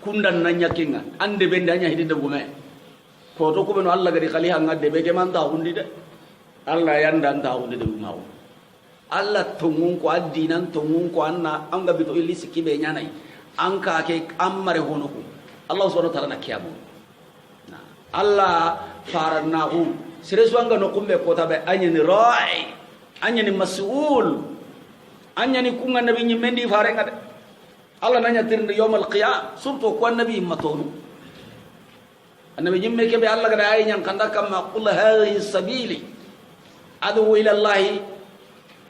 kundan nanya kenga ande bendi anya hidde gume ko to ko beno Allah gadi khali hanga de be ke man ta hundi de Allah yanda ta hundi de mawo Allah tongun ko addinan tongun ko anna anga bito illi sikibe nyanai angka ke amare honoku Allah subhanahu wa ta'ala nakiyamu nah Allah faranahu sireswanga no kumbe ko tabe anyani ra'i anyani mas'ul anyani kunga nabi nyimendi farenga de Allah nanya tirnde yawmal qiyam surto ko nabi matonu annabi nyimme ke be Allah gada ay nyang kanda kama qul hadhihi sabili adu ila Allah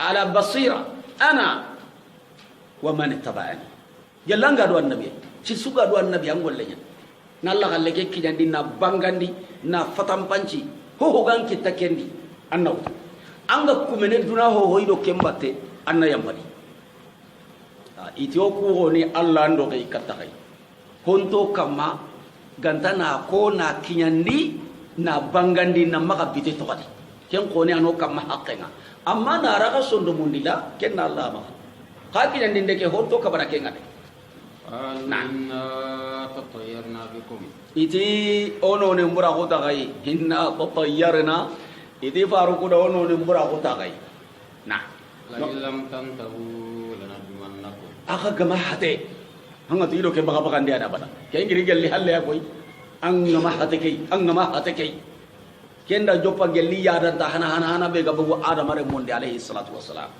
ala basira ana wa man ittaba'ani jallanga do annabi ci suga do annabi angolle nyen nalla galle ke kijandi na bangandi na fatampanci ho ho ganki takendi annaw anga kumene duna ho hoido kembate anna yambadi itiyo ku honi Allah ndo kay katakay honto kama gantana ko na kinyandi na bangandi na makabite to kadi ken ko ne ano kama hakenga amma na raga sondo mundila ken Allah ma ka kinyandi ndeke honto kabana kenga de قالوا نعم. إنا تطيرنا بكم iti ono ne mbura ko tagai hinna tatayyarna iti faruku da ono ne mbura ko tagai nah لئن لم تنتهوا لنرجمنكم aka gama hate hanga tiro ke baka bakan dia da bana ke ngiri gelli halle ya koy an gama hate kai kenda joppa gelli ya dan ta hana be ga bugu adam are monde alayhi salatu wassalam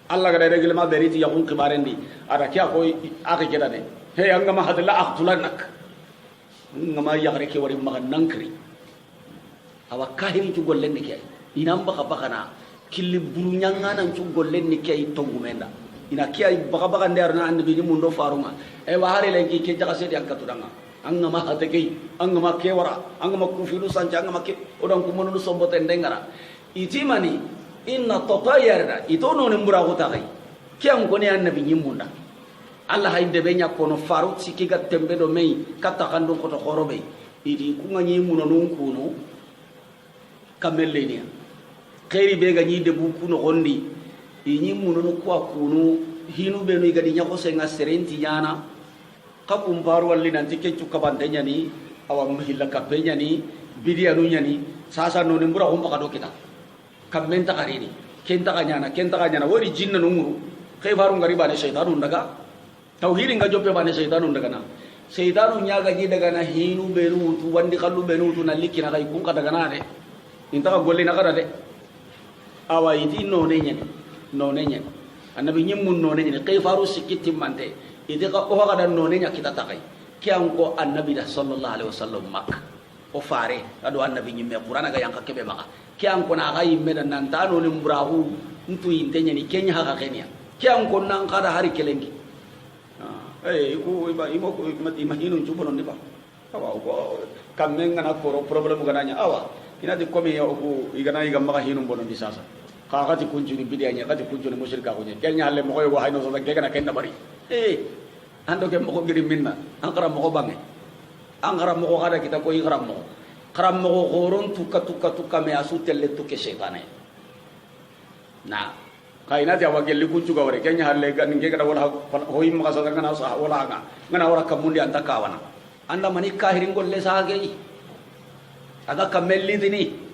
Allah ga regel ma beriti ya kun kibarendi ada kya koy aka keda ne he an gama hate la aqtulanak ngama yagre ke wari maga nankri awa kahiri tu gollen ni kay inam baka na killi buru nyanga nan tu gollen ni kay tongu menda ina kiyai baka nder na annabi ni mundo faruma e wa hari lenki ke jaga sedi akatu danga angama hateke angama kewara angama kufilu sanca angama ke odon ku monu sombote ndengara itimani inna tatayarna itono ne mbura ko takai kiyam ko ne annabi ni munda Allah hayde be nyakono faru siki ga tembe do mei katta kandu ko to khorobe idi ku ngani muno non kuno kamelle ni khairi be ga ni de bu kuno gondi ini muno no kwa kunu hinu be no igadi nyako senga serenti nyana kapum baru walli nanti ke cukabantenya ni awam hilla kapenya ni bidia no nyani sasa no nembura hum pakado kita kamenta karini kenta kanyana wori jinna no nguru kay faru ngari bane shaytanu ndaga tauhid nga joppe bane shaytanu ndaga na shaytanu nyaga ji daga na hinu be no tu wandi kallu be no tu na likina kay kun kada gana de inta golle na kada de awa yiti no ne nyani no nenya annabi nyimmun no nenya kay faru sikiti mante ide ka o ga dan no nenya kita takai kian ko annabi da sallallahu alaihi wasallam mak o fare ado annabi nyimme qur'ana ga yanka kebe maka kian ko na ga yimme dan nan tano ni mbrahu ntu intenya ni kenya ha ga kenya kian ko nan kada hari kelengi ko iba imo ko imagino jubono ni ba awa ko kamenga na ko problem ga nanya awa ina di ko mi ko igana igam maka hinum bonon di sasa kakati kunjuni bidianya kati kunjuni musyrika kunya kenya halle mo koy wa hayno so kena kenna bari ando ke mo ko giri minna angkara mo ko bange angkara mo ko kada kita ko igram mo khoron tuka me asu telle tuke shaytane na kaina dia wagel kunju ga wore kenya halle gan nge kada wala hoyim ma sa ngana sa wala ngana wara kamundi anta kawana anda mani kahirin golle sa gei aga kamelli dini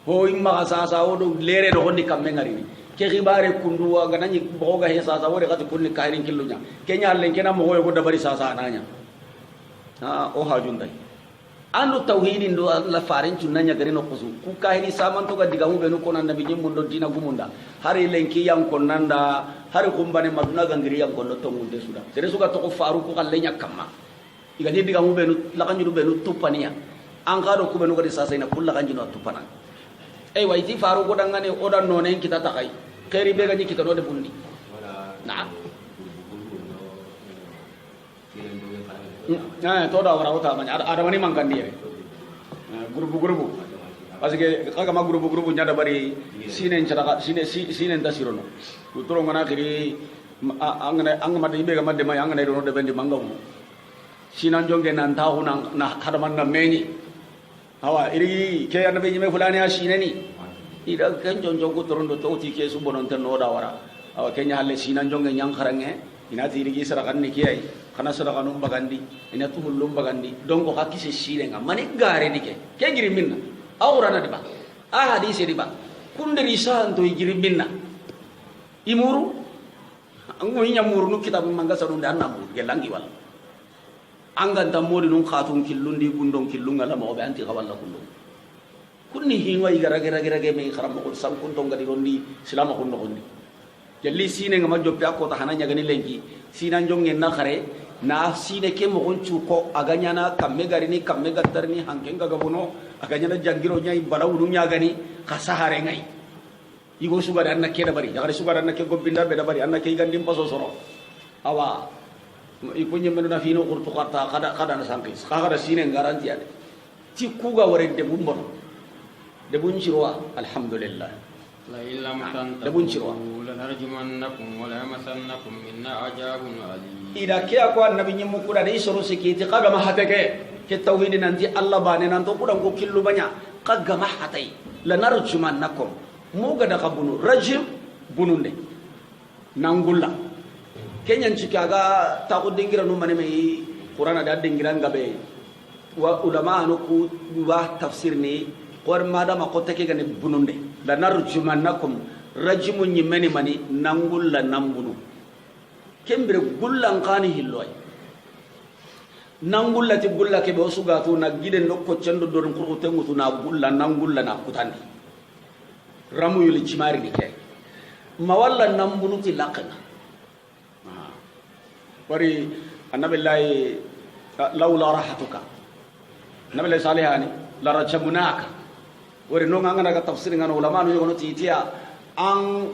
hoy ma sasa wodo lere do honni kamme ngari ke khibare kundu wa ganani boga he sasa wode kati kunni kairin killunya kenya alle kena mo hoy ko dabari sasa ananya o hajundai andu tauhidin do la farin tunanya gari no kusu ku kahiri saman to ga diga mu benu konan nabi nyim mundo dina gumunda hari lenki yang konanda hari kumbane maduna gangiri yang kondo to munde suda tere suka to ko faru ko kallenya kamma iga diga mu benu la kanju benu tupania angaro ku benu ga sasa ina kulla kanju no tupana wa iti faru ko dangane odan nonen kita takai khairi be gani kita no de bundi nah to da wara wata man ada mani mangkan dia grupu parce que kaga ma grupu nyada bari sinen ceraka sinen tasirono utoro ngana kiri angana de be ga madde ma angana do de bendi mangamu sinan jonge nan tahu na hadaman na meni hawa iri ke annabi nyime fulani ha sinani ida kan jonjo ko torondo to ti ke su bonon tan no da wara awa kenya halle sinan jonge nyang kharange ina ti iri sarakan ni kiyai kana sarakan bagandi ina tu hulum bagandi dongo hakki se sirenga mani gare dike ke giri minna awrana de ba a hadisi de ba kundiri san to giri minna imuru ango nya muru nu kitab manga sadu dan namu gelangi wal angan tamodi nun khatun killundi gundon killunga la mo be anti khawalla kullu kunni hinwa igara gara me kharam ko sam kun tonga di rondi silama kun nondi jalli sine ngama joppe ko ta hananya gani lenki sinan jongen na khare na sine ke mo onchu ko aganya na kamme garini kamme gattarni hankenga gabuno aganya na jangiro nyai balawunu nya gani khasahare ngai igo sugar anna ke da bari yagare sugar anna ke gobbinda be da bari anna ke gandim paso soro awa ikunye menu na fino kurtu kata kada na sankis kada sine garanti ade ti kuga wore de bumbon de bunchirwa alhamdulillah la illam tantahu de bunchirwa lanarjumannakum wa la yamassannakum minna ajabun alim ida ke ko annabi nyimmu kuda de soro sikiti kaga ma hateke ke tauhid nanti allah bane nan to kudan ko killu banya kaga ma hatai lanarjumannakum mu ga da kabunu rajim bununde nangulla kenyan cikaga ta ko dingira no mane mai qur'ana da dingira ngabe wa ulama no ku wa tafsir ni qor madama ko take gane bununde la narjumannakum rajimun nyimeni mani nangulla nambunu kembere gullan qani hilloy nangulla ti gulla ke be sugatu na giden no ko cendo don ko tengutu na gulla nangulla na kutandi ramu yuli cimari ni ke mawalla nambunu ti laqna wari annabi llahi laula rahatuka nabi llahi salihani la rajamunaka wari no ngana ga tafsir ngana ulama no yono ti tiya an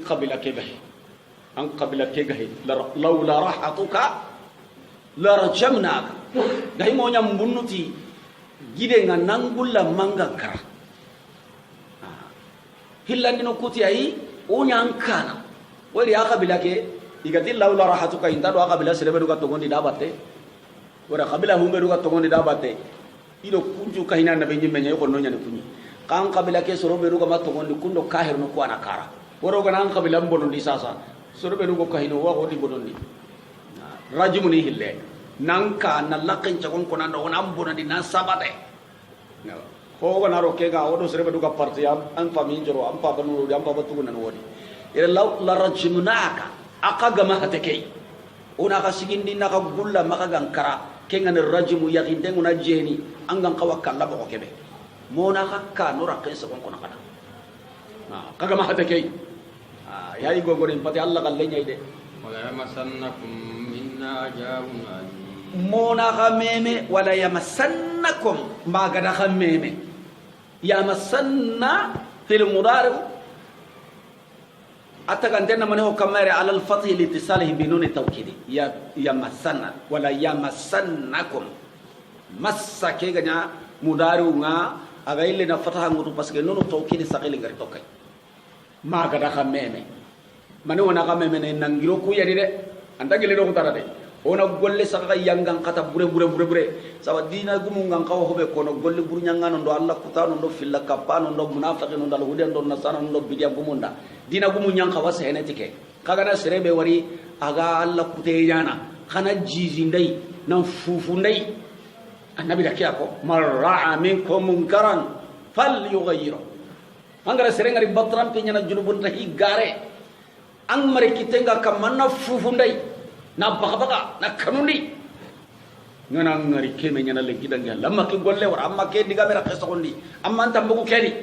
qabila ke gahi an qabila ke gahi laula rahatuka la rajamnaka gahi mo nyam bunnuti gide nga nangulla manga kara hillandi no kuti ayi o nyankana wari ya qabila ke igati laula rahatuka inta do qabila serebe do gatto gondi dabatte wara qabila humbe do gatto gondi dabatte ido kunju kahina nabe nyimme nyayo ko no nyane kunyi kan qabila ke sorobe do gamatto gondi kundo kahir no ko ana kara woro gana an qabila mbonondi sasa sorobe do kahino wa godi bonondi rajumuni hille nanka na lakin chagon ko nan do nan bonondi nan sabate ko gana ro ke ga odo serebe do ga parti an fami joro am pa banu am pa batu nan wodi ila la rajumnaka aka gama hatake una ka sigindi naka gulla maka gankara kenga ne rajimu yakinde nguna jeni angan kawakka labo kebe mona hakka nura kensa kon kona kana kaga ma hatake yayi gogorin pati Allah kallenya ide wala yamassannakum minna ajabun alim mona ka meme wala yamassannakum magada ka meme yamassanna fil mudari أتكلم من هو كمارة على الفتح لاتصاله بنون التوكيد يا مسنا ولا يا مسنكم مس كيغنا مدارونga agaile na fataha ngutu paske nunu tawkidi sakili ngari tokai ma gada khameme mane wona khameme ne nangiro ku yadi de andagile do tara de ona golle saka yangang kata bure sawa dina gumu ngang kaw hobe kono golle buru nyangano ndo Allah kutano ndo filla kapano ndo munafiqin ndo huden ndo nasana ndo bidia gumunda dina gumu nyang kawa sene tike kaga na serebe wari aga Allah kute yana kana jizi ndai nan fufu ndai annabi da kiyako mar'a minkum munkaran falyughayyir angara serengari batram pinya na junubun tahi gare ang mare kitenga kamanna fufu ndai na baka na kanundi ngana ngari keme nyana le gidanga lamma ke golle war amma ke diga mera kesondi amma tambugo kedi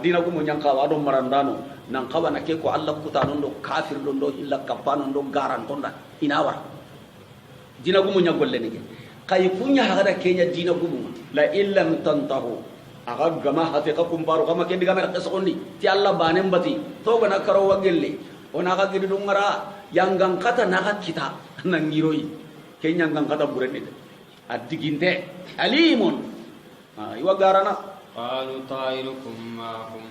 dina ko mo nyanka wado marandano nan kawa na ke ko Allah kutano ndo kafir ndo illa kapano ndo garan tonda ina war dina ko mo nyagolle ni kay kunya hagada kenya dina ko mo la illam tantahu aga gama haqiqakum baru kama ke diga mera kesondi ti Allah banem bati to bana karo wagelle ona ga gidu ngara yang kata nakat kita nangiroi kenya kata burene adiginte alimun iwa garana qalu ta'irukum ma'akum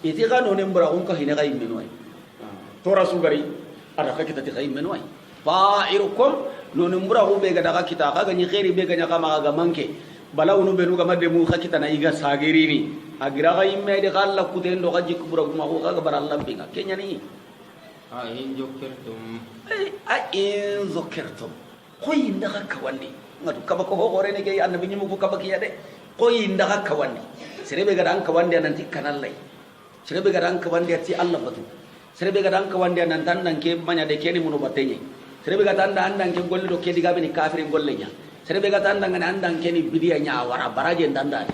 iti kan onem bra unka hina kay menoi tora sugari ada ka kita ti kay menoi ta'irukum nonem bra hu be ga daga kita ka ganyi khairi be ga nyaka ma ga manke bala unu be nu ga madde mu ka kita na iga sagirini agira ga imme de kala kutendo ka jikku bra ma ko ga barallam binga kenya ni in jokertum in zokertum koy ndaka kawandi ngadu kaba ko hore ne ge annabi nyimu ko kaba kiyade koy ndaka kawandi serebe ga dan kawandi nanti kanallai serebe ga dan kawandi ati Allah batu serebe ga dan kawandi nan tan nan ke manya de keni munu batenye serebe ga tan dan ke golle do ke diga be ni kafirin golle nya serebe ga tan dan andan ke ni bidiya nya wara baraje ndanda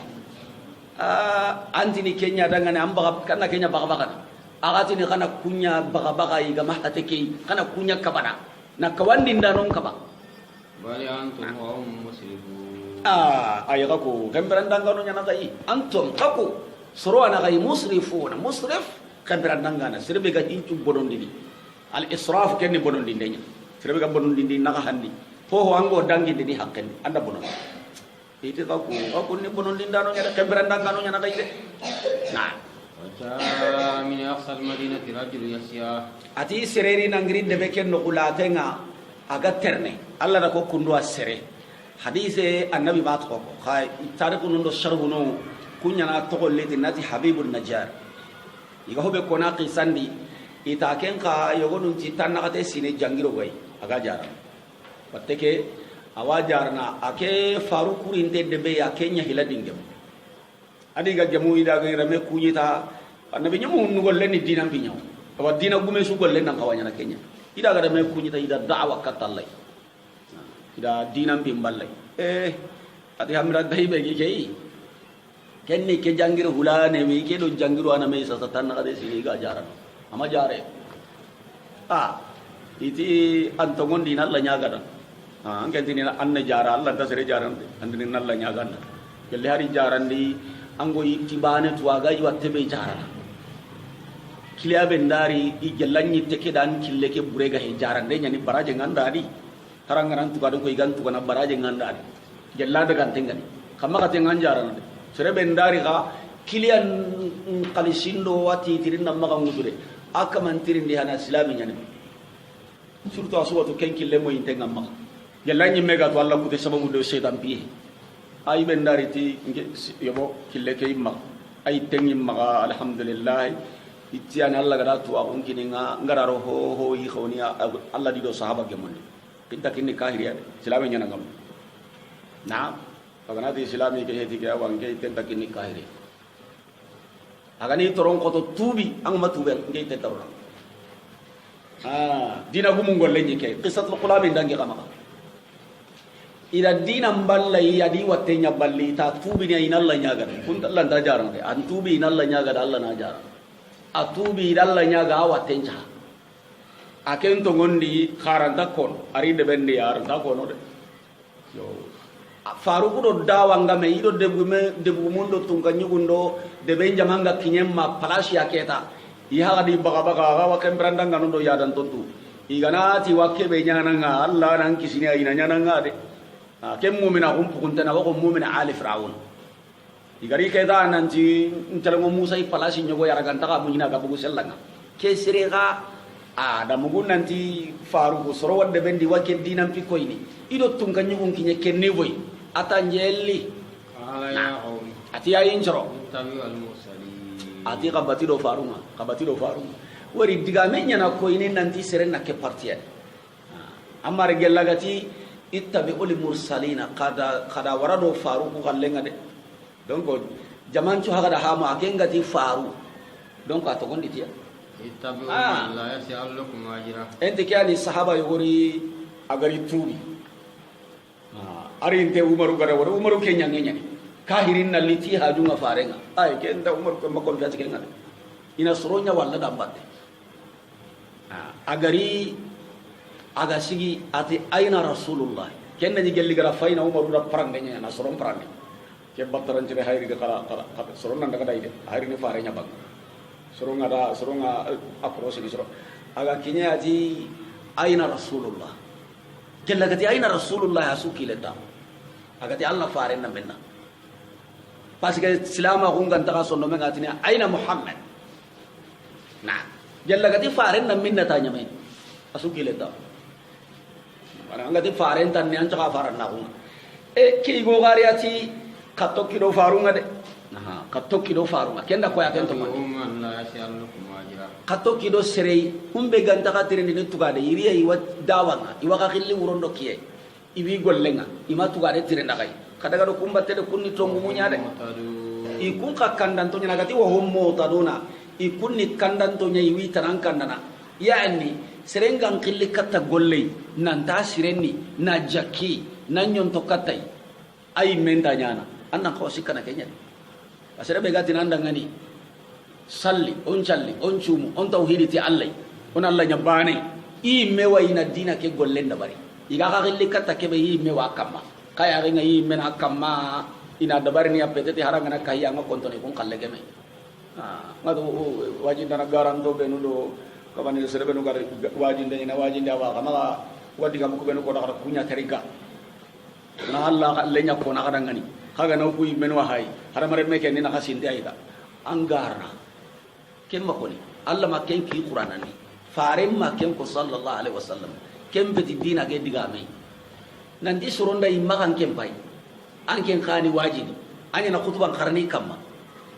antini kenya dangane amba kana kenya baka agati ni kana kunya baga iga mahateke kana kunya kabana na kawandi ndanon kaba bali antum wa musrifun ayaga ko gambrandanga no nyana kai antum kaku soro ana kai musrifun musrif gambrandanga na sirbe ga incu bonondi al israf kenni bonondi ndenya sirbe ga bonondi ndi naka handi ho ango dangi ndi hakken anda bonondi ite kaku ni bonondi ndano nyana gambrandanga no nyana kai de na min aqsal madinati rajul yasya ati sereri nangri debe ken no kulatenga aga terne alla da ko kundu asere hadise annabi ba to ko khay tariku no sharhuno kunya na to golleti nati habibun najjar iga hobe ko na qisandi ita ken ka yogonun ci tan nakate sine jangiro goy aga jara pateke awa jarna ake faru kurinte debe ya kenya hila dingem adi ga jamu ida ga rame kunyita annabi nyamu nu golle ni dinam bi nyaw awa dina gume su golle nan kawanya na kenya ida ga rame kunyita ida da'wa katallai ida dinam bi mballai adi hamra dai be gi kei kenni ke jangiro hulane mi ke do jangiro ana me sa tan na de sini ga jara ama jare iti antongon di nalla nyaga dan angken tini anne jara Allah ta sere jaran andini nalla nyaga dan gelle hari jaran di ango tibane tuaga yi watte be jara kiliya bendari i gellanyi teke dan kille ke burega he jaran de nyani baraje ngandadi harangaran tu kadon ko igan tu kana baraje ngandadi gella daga tengani kamma ka tengan jaran de sere bendari ka kilian kalisindo wati tirin namma kan ngudure aka mantirin di hana islami nyani surtout asuwatu kenkille mo inte ngamma gellanyi mega to Allah kute sababu do setan bi ay bendari ti yobo kille ke imma ay tengi ma alhamdulillah itian Allah gada to akon kininga ngararo ho hi khawni Allah di do sahaba gemoni pinta kinni kahiriya islami nyana ngam na pagana di islami ke heti ke awange pinta kinni kahiri agani toron ko to tubi ang matubel ngai te toron dina gumun golle nyike qissatul qulabi ndangi kama ila dina mballa yadi watenya balli ta tubi ni inalla nyaga kun Allah ta jaran de an tubi inalla nyaga da Allah na jaran atubi inalla nyaga watenja aken to ngondi kharanta kon ari de bendi yar ta kono de yo faruku do dawanga me ido debu mundo tunga nyugundo de benjamanga kinyemma palashi aketa iha di baga wa kembranda ngano do yadan tontu iganati wakke be nyana nga Allah nan kisini ayina nyana nga de kem mu'mina hum pukunta na ko mu'mina ali fir'aun igari keda nanti ntelmo musa i palashi nyogo yaraganta ka munyina ga bugu sellanga ke sirega da mugun nanti faruku soro wadde bendi wakke dinam pikoyni ido tunga nyugun kinye kenni boy atanjelli ati ayin coro ati kabati do faruma wari diga menya na ko ini nanti serena ke partiel amar gelagati ittabi'ul mursalina kada warado faru ko kallenga de donc jaman cu haga da hama akenga ti faru donc ato gondi tiya ittabi'u la yas'alukum ajra ente kyani sahaba yori agari tubi ari inte umaru gara wara umaru kenya ngenya kahirin na liti hajunga farenga ay kenda umaru ko makon fiati kenga ina soronya walla dambate agari aga sigi ati aina rasulullah kenna ni gelli gara faina umaru da parangenya na soron parange ke battaran jere hayri ga kala soron nan daga dayde hayri ni farenya bang soronga approche ni soron aga kinya ati aina rasulullah kella gati aina rasulullah asuki leta agati Allah farenna menna parce que silama kungan ta sonno men atini aina muhammad na jalla gati farenna minna tanya men asuki leta ana ngati faren tan ni anca faranna kun ki go gariati katokki do farunga de katokki do farunga kenda ko ya kento man la yas'alukum ajra katokki do serei humbe ganta katirindi ni tugade iriya iwa dawanga iwa ka khilli wurondo kiye iwi gollenga ima tugade tirenda kai kadaga do kumbatte de kunni tongu munya de ikun ka kandan to nyana gati wa hommo taduna ikunni kandan to nyai wi tanan kandana yani serengan khilli katta golle nanta sirenni na jakki nan nyonto katai ay menta nyana anna ko sikana kenya asere be gati nan dangani salli on cumu on tauhidi ti Allah on Allah nyabane i mewa ina dina ke gollenda bari iga ka gilli katta ke be i mewa kamma kaya ringa i mena kamma ina dabari ni apete ti haranga na kaya ngo kontone kun kalle ke me ngado wajinda na garanto be nudo kabani serebe no gar wajinda ina wajinda wa kama wadi kam ko be no ko dakara kunya terika na Allah kalle nya ko na kadangani kaga no kuy menwa hay haramare me ke ni na kasinte ayda angarna ken makoni Allah maken ki qur'anani farim maken ko sallallahu alaihi wasallam ken beti dina ge digame nanti suronda imma kan ken pai an ken khani wajibi ani na khutban karni kamma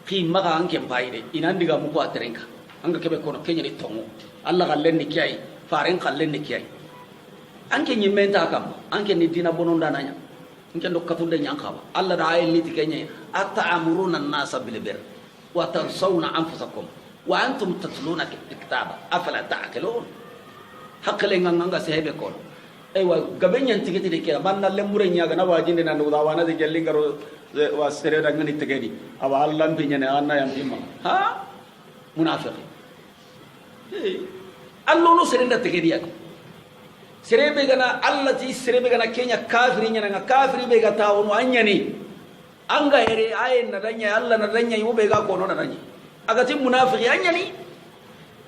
ki maga an ken pai de inan diga mu ko atrenka anga kebe kono kenya ni tongo alla kallen ni kiyai faren kallen ni kiyai anke nyimenta kam anke ni dina bononda nanya anke ndo katunde nyankaba alla da ay liti kenya ata'amuruna an-nasa bil birr wa tansawna anfusakum wa antum tatluna kitaba afala ta'qilun hakle nganga sehebe kono aywa gabenyan tigiti de kira banna lembure nyaga na wajinde na ndo wana de gelli ngaro wa sere da ngani tegedi awa allah pinyane anna yam timma ha munafiqi allo no sere nda tegedi yak sere be gana allah ti sere be gana kenya kafiri nyana nga kafiri be ga tawono anyani anga here ayen na danya allah na danya yube ga kono na danya agati munafiqi anyani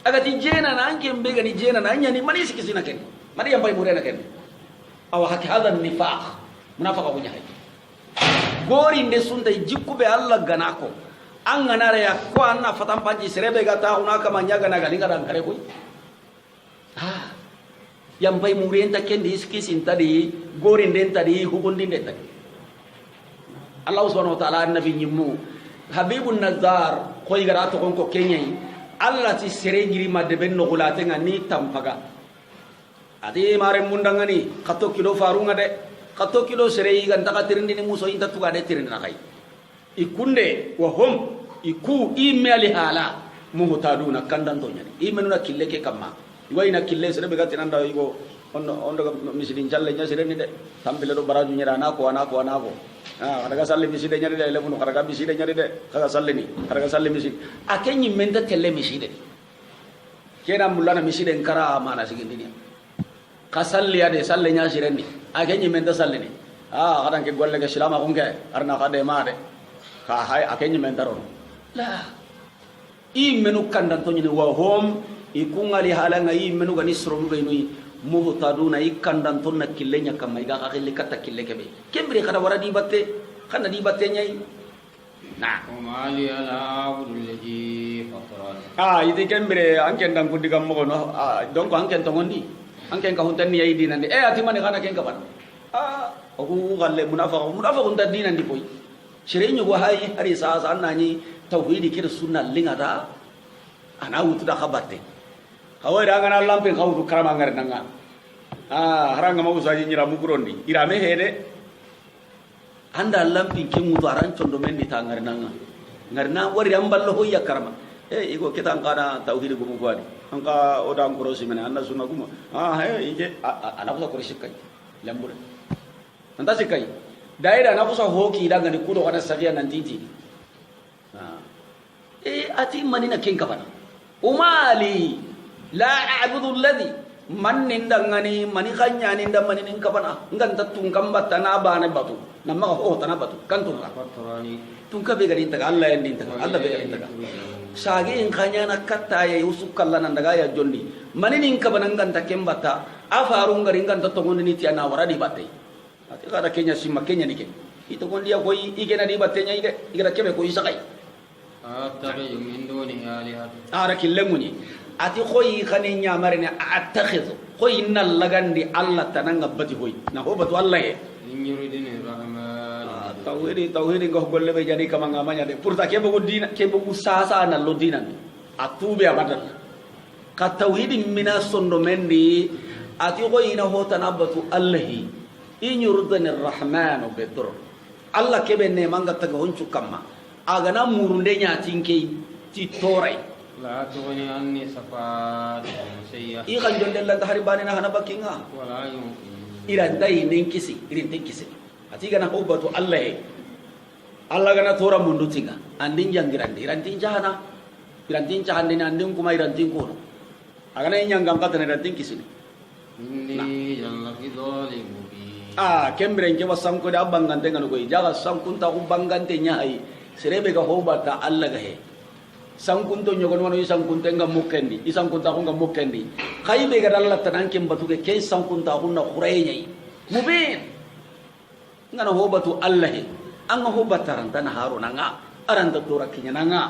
agati jena na anke be gani jena na anyani mani sikisina ken mani yam bay murena ken aw hak hada nifaq munafiqa ko nyahay gori nde sunta jikkube allah ganako an ganara ya ko anna fatan panji serebe gata una kama nyaga na galinga dan kare koy ha yam bay murenta kendi iskisin tadi gori nden tadi hubundi nden tadi allah subhanahu wa ta'ala annabi nyimmu habibun nazar koy garato konko kenyai allah ti sere ngiri madde ben no gulate ngani tampaga ati mare mundangani kato kilo farunga de kato kilo serei ganta ka tirindi ni muso inta tuga de tirindi nakai ikunde wa hum iku imeli hala muhtaduna kandan to nyani imenuna kille ke kamma iwaina kille sere be gatina nda igo ondo misidin jalle nya sere ni de tambile do baraju nyira nako kadaga salle miside nyari de lebunu kadaga miside nyari de kadaga salle ni kadaga salle miside akenyi menda telle miside kena mulana miside nkara mana sigindini kasalli ade salle nya sireni akenyi menda salle ni kadan ke golle ke silama kunge arna kade made ka hay akenyi menda ron la imenu kandan to nyini wa hom ikungali halanga imenu gani sromu beinui muhtaduna ikandan to na killenya kama iga kakille kata kille kebe kembere kada wara di batte kana di batte nyai na mali ala abdulji fatara ite kembere anken dan kudi kam mo no donc anken to ngondi anken ka huntan ni ay dinande ati mane kana ken ka ban aku galle munafiq unta dinandi boy shirenyo go hay hari sa annani tauhidi kir sunna lingada ana wutu da khabate kawai da ngana lampe kawtu karama ngar nanga haranga magu saji nyira mukurondi irame hede anda lampi kimu to aran condo mendi ta ngar nanga wari amballo hoya karama igo kita angkana tauhid gumu gwadi angka oda ngorosi mena anda sunna gumu ije ana ko ko sikai lambure nanta sikai daira na kusa hoki daga ni kudo kana sagia nan titi ati manina kenka bana umali la a'budu alladhi man nindangani mani kanya ninda mani nin kabana ngan tatun kambata na bana batu namma ho tana batu kantu fatarani tungka be garin taga Allah yang dinta Allah be garin taga sage in kanya na katta ya yusuf kallana daga ya jonni mani nin kabana ngan takembata afarun garin ngan tatongon ni ti ana waradi batte ati kada kenya simma kenya nike ito gondia koy igena di batte nya ide igera kebe koy sakai attabi min duni alihati ara killemuni ati khoyi khani nyamarene attakhidhu khoyi innal lagandi Allah tananga bati hoy na ho batu Allah ye yuridini rahman tauhidi ngo golle be jani kama ngamanya de pourta ke bugu dina ke bugu sasa na lo dina atube abadal ka tauhidi mina sondo mendi ati khoyi na ho tanabatu Allah in yuridini rahman bidur Allah kebe ne manga taga honchu kama aga na murunde nyatinke ti torai la tughni anni safat sayya kan jonde la tahari bani na hana bakinga wala yumkin iran dai ninkisi irin tinkisi ati gana hobatu Allah gana tora mundu tinga andin jangiran iran tin jahana iran tin jahande ni andin kuma iran tin kono agana nyangam katane iran tinkisi inni jannati zalimu bi kembren ke wasam ko da bangante ngano ko jaga sankunta ko bangante nyai serebe ga hobata Allah ga he sankunto nyogon wano isankunte nga mukendi isankunta ko nga mukendi khaybe ga dalla tananke mbatuke ke sankunta ko na khuraynya mubin ngana hobatu Allah anga hobataran tan haruna nga aranda tora kinya nga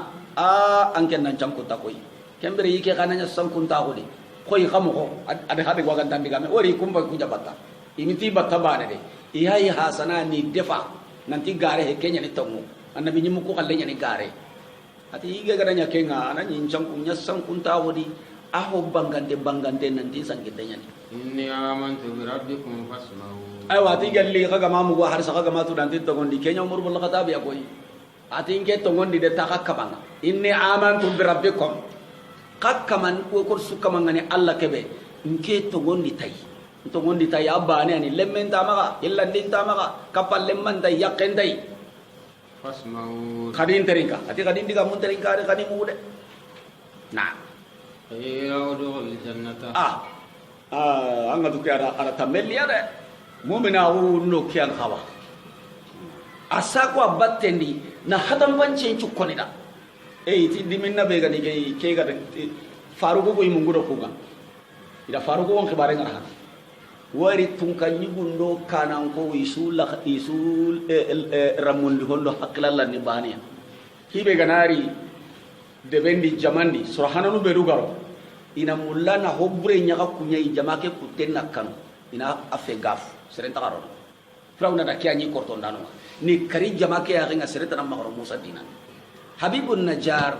anken nan chankuta koy kembere yike kananya sankunta ko di koy khamo ko ade hade wagan tan digame ori kumba ku jabata imiti batta bane de ihai hasana ni defa nanti gare he kenya ni tongu annabi nyimu ko kalle nyani gare ati ige gada nya kenga ana nyin chang kunya sang kunta wodi aho bangante nanti sangkite nyani inni amantu bi rabbikum fasma'u ay wati galli kaga mamu go har saka ma tu nanti to gondi kenya umur bal kata bi akoy ati inke to gondi de ta kabanga inni amantu bi rabbikum kakkaman ko ko sukamangani alla kebe inke to gondi tay abane ani lemmen tamaga illa din tamaga kapal lemman tay yakken tay fasma'u kadin terinka ati kadin diga mun terinka de kadin mude na yawdul jannata anga duke ara tamelli ada mu'mina no kiyan khawa asa ko battendi na hadam bance cukkoni da ti diminna be gani ke ga farugo ko imungudo ko ga ida farugo won khibare ngara wari tunka nyigundo kanan ko isul ramundi hondo haklalla ni baniya hibe ganari de bendi jamandi surhananu be dugaro ina mullana hobre nyaka kunyai jamake kutenna kanu ina afe gaf serenta karo frawna da kiani korto ndano ni kari jamake ya ringa serenta na makaro musa dinan habibun najar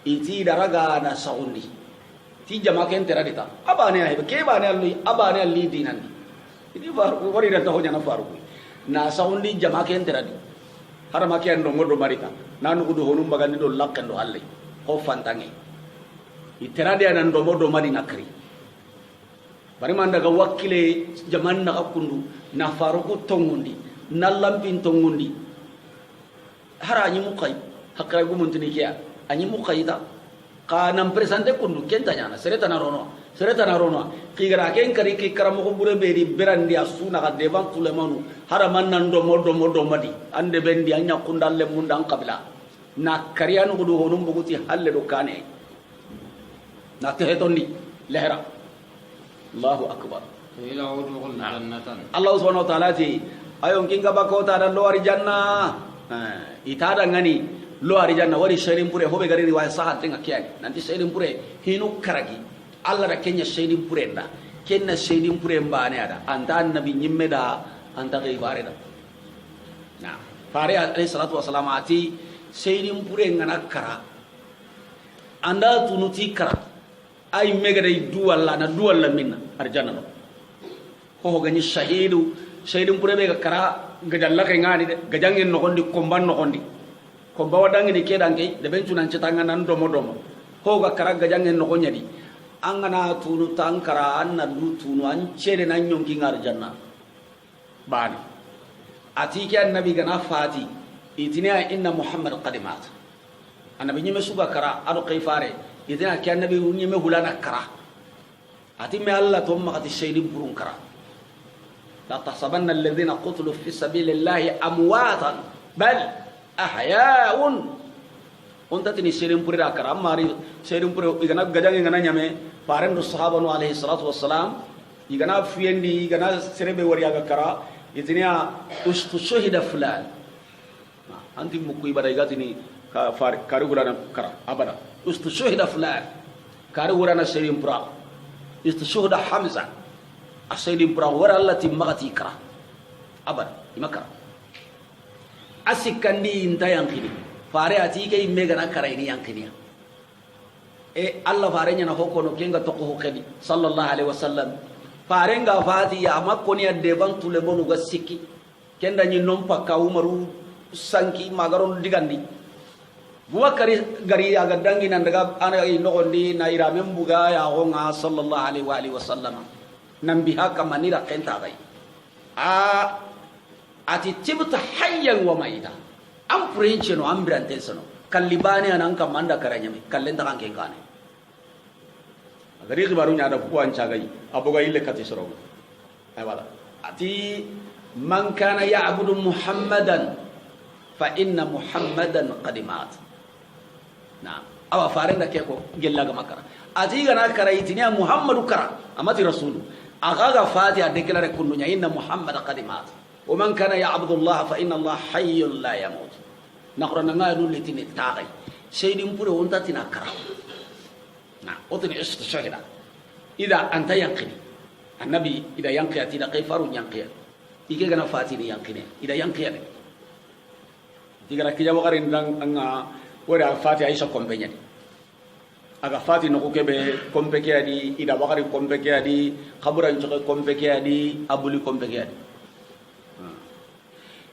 iti daraga na saundi ti jamake entera dita abane ay ke bane alli abane alli dinan ini wari da taho jana faru na saundi jamake entera di harama ke ando ngodo marita nanu kudu honum bagandi do lakkando halle ko fantange itera dia nan do modo mari nakri bari man daga wakile jaman na akundu na faru ko tongundi na lampin tongundi hara anyi mukai hakra gumuntini kiya anyi mukai ta kanam presente kundu kenta nyana sereta na rono kigara ken kari ki karamo ko bure beri berandi asuna ka devan tulemanu hara man nan do modo madi ande bendi anya kundalle mundang kabila na kariyan ko do honum buguti halle do kane na te hetonni lehra Allahu akbar yawdul jannata Allah subhanahu wa ta'ala ti ayon kinga bako ta dan lo ari janna itada ngani lo ari janna wari shairin pure hobe gari riwaya sahat tenga kiyani nanti shairin pure hinu karagi Allah da kenya shairin pure nda kenna shairin pure mbane ada anta annabi nyimme da anta kai bare da na fare alayhi salatu wassalam ati shairin pure ngana kara anda tunuti kara ay megade duwalla na duwalla minna arjanna no ho gani shahidin pure be kara gajalla kay ngani de gajangen no gondi komban no gondi komba wadangi ni kedange de bencu nan cetanga nan domo ho ga kara gajangen no gonyadi angana tunu tankara anna du tunu an cede nan nyonki ngar janna bani ati ke annabi gana fati itina inna muhammad qadimat annabi nyime suba kara ado kay fare itina ke annabi nyime hulana kara ati me alla to makati shaydi burun kara la tahsabanna alladhina qutilu fi sabilillahi amwatan bal ahya'un onta tini shaydi purira kara mari shaydi pur igana gadang igana nyame parendo sahaba no alaihi salatu wassalam igana fiendi igana serebe wariya kara itinia ustushhida fulan anti mukui bada igatini ka far karugurana kara abada ustushhida fulan karugurana shaydi pura istushhida hamza ashaydi pura wara allati magati kara abada imakara asikandi intayan kini fare ati ke imme gana kara ini yankini Allah fare nyana hokono kenga toko hokedi sallallahu alaihi wasallam fare nga fati ya makoni adde ban tule bonu ga sikki kenda nyi non pakka umaru sanki magaron digandi buwakari gari aga dangi nan daga ana nogondi na irame mbuga ya gonga sallallahu alaihi wasallam nambi haka manira kenta gai ati tibta hayyan wa maida am prince no ambrante sono kallibani anan kam manda karanyami kallen ta kanke kane agari baru nya da puan cagai aboga ille kati soro ay wala ati man kana ya'budu muhammadan fa inna muhammadan qadimat na awa farenda ke ko gella ga makara ati gana kara itinya muhammadu kara amati rasulu agaga fatiha deklare kunnunya inna muhammadan qadimat wa man kana ya'budu allah fa inna allah hayyun la yamut nakrana ngadu litini tagai seydin pure wonta tina kara na otini istishhada ida anta yanqini annabi ida yanqiyati da kayfaru yanqiya ike gana fatini yanqine ida yanqiya de digara kija wakarin dang anga wora fati aisha kompenya aga fati no ko kebe kompeke adi ida bakari kompeke adi khaburan choke kompeke adi abuli kompeke adi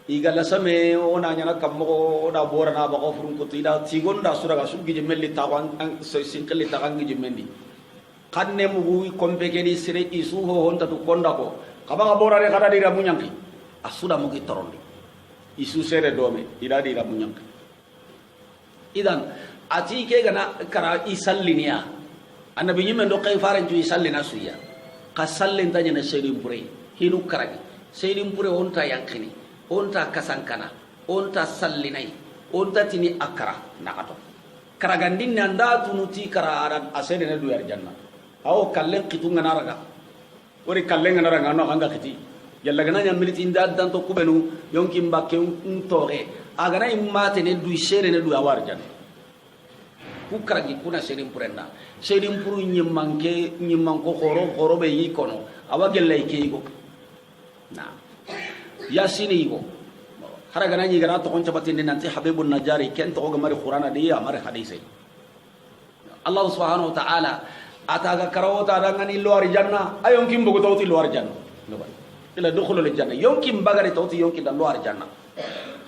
igala same ona nyana kammo da borana ba ko furun ko tida tigonda suraga sugi je melli tawan sinkali tagangi je mendi kanne mu kompeke di sire isu ho honta tu konda ko kaba borane kada dira munyanki asuda mu ki torondi isu sere dome ida dira munyanki idan ati ke gana kara isalliniya annabi nyimen do kay faran ju isallina suya ka sallin tanya na seydin pure hinu karagi seydin pure onta yankini onta kasankana onta sallinai onta tini akara nakato karagandin nanda tunuti kararan asede ne duyar janna aw kallen kitunga naraga ori kallen naraga no hanga kiti yalla gana nyamiliti inda dan to kubenu yonkin bakke untoge agana immate ne duy sere ne duya war janna ku karagi kuna seydin purenna seydin puru nyimmanko khoro be yi kono awagelle keigo na yasini yigo haraga nani gara to koncha batinde nanti habibun najari ken to go mari qur'ana de ya mari hadisi Allah subhanahu wa ta'ala ataga karawota dangani luar janna ayon kim bugo tawti luar janna ila dukhulul janna yonkim bagari tawti yonki da luar janna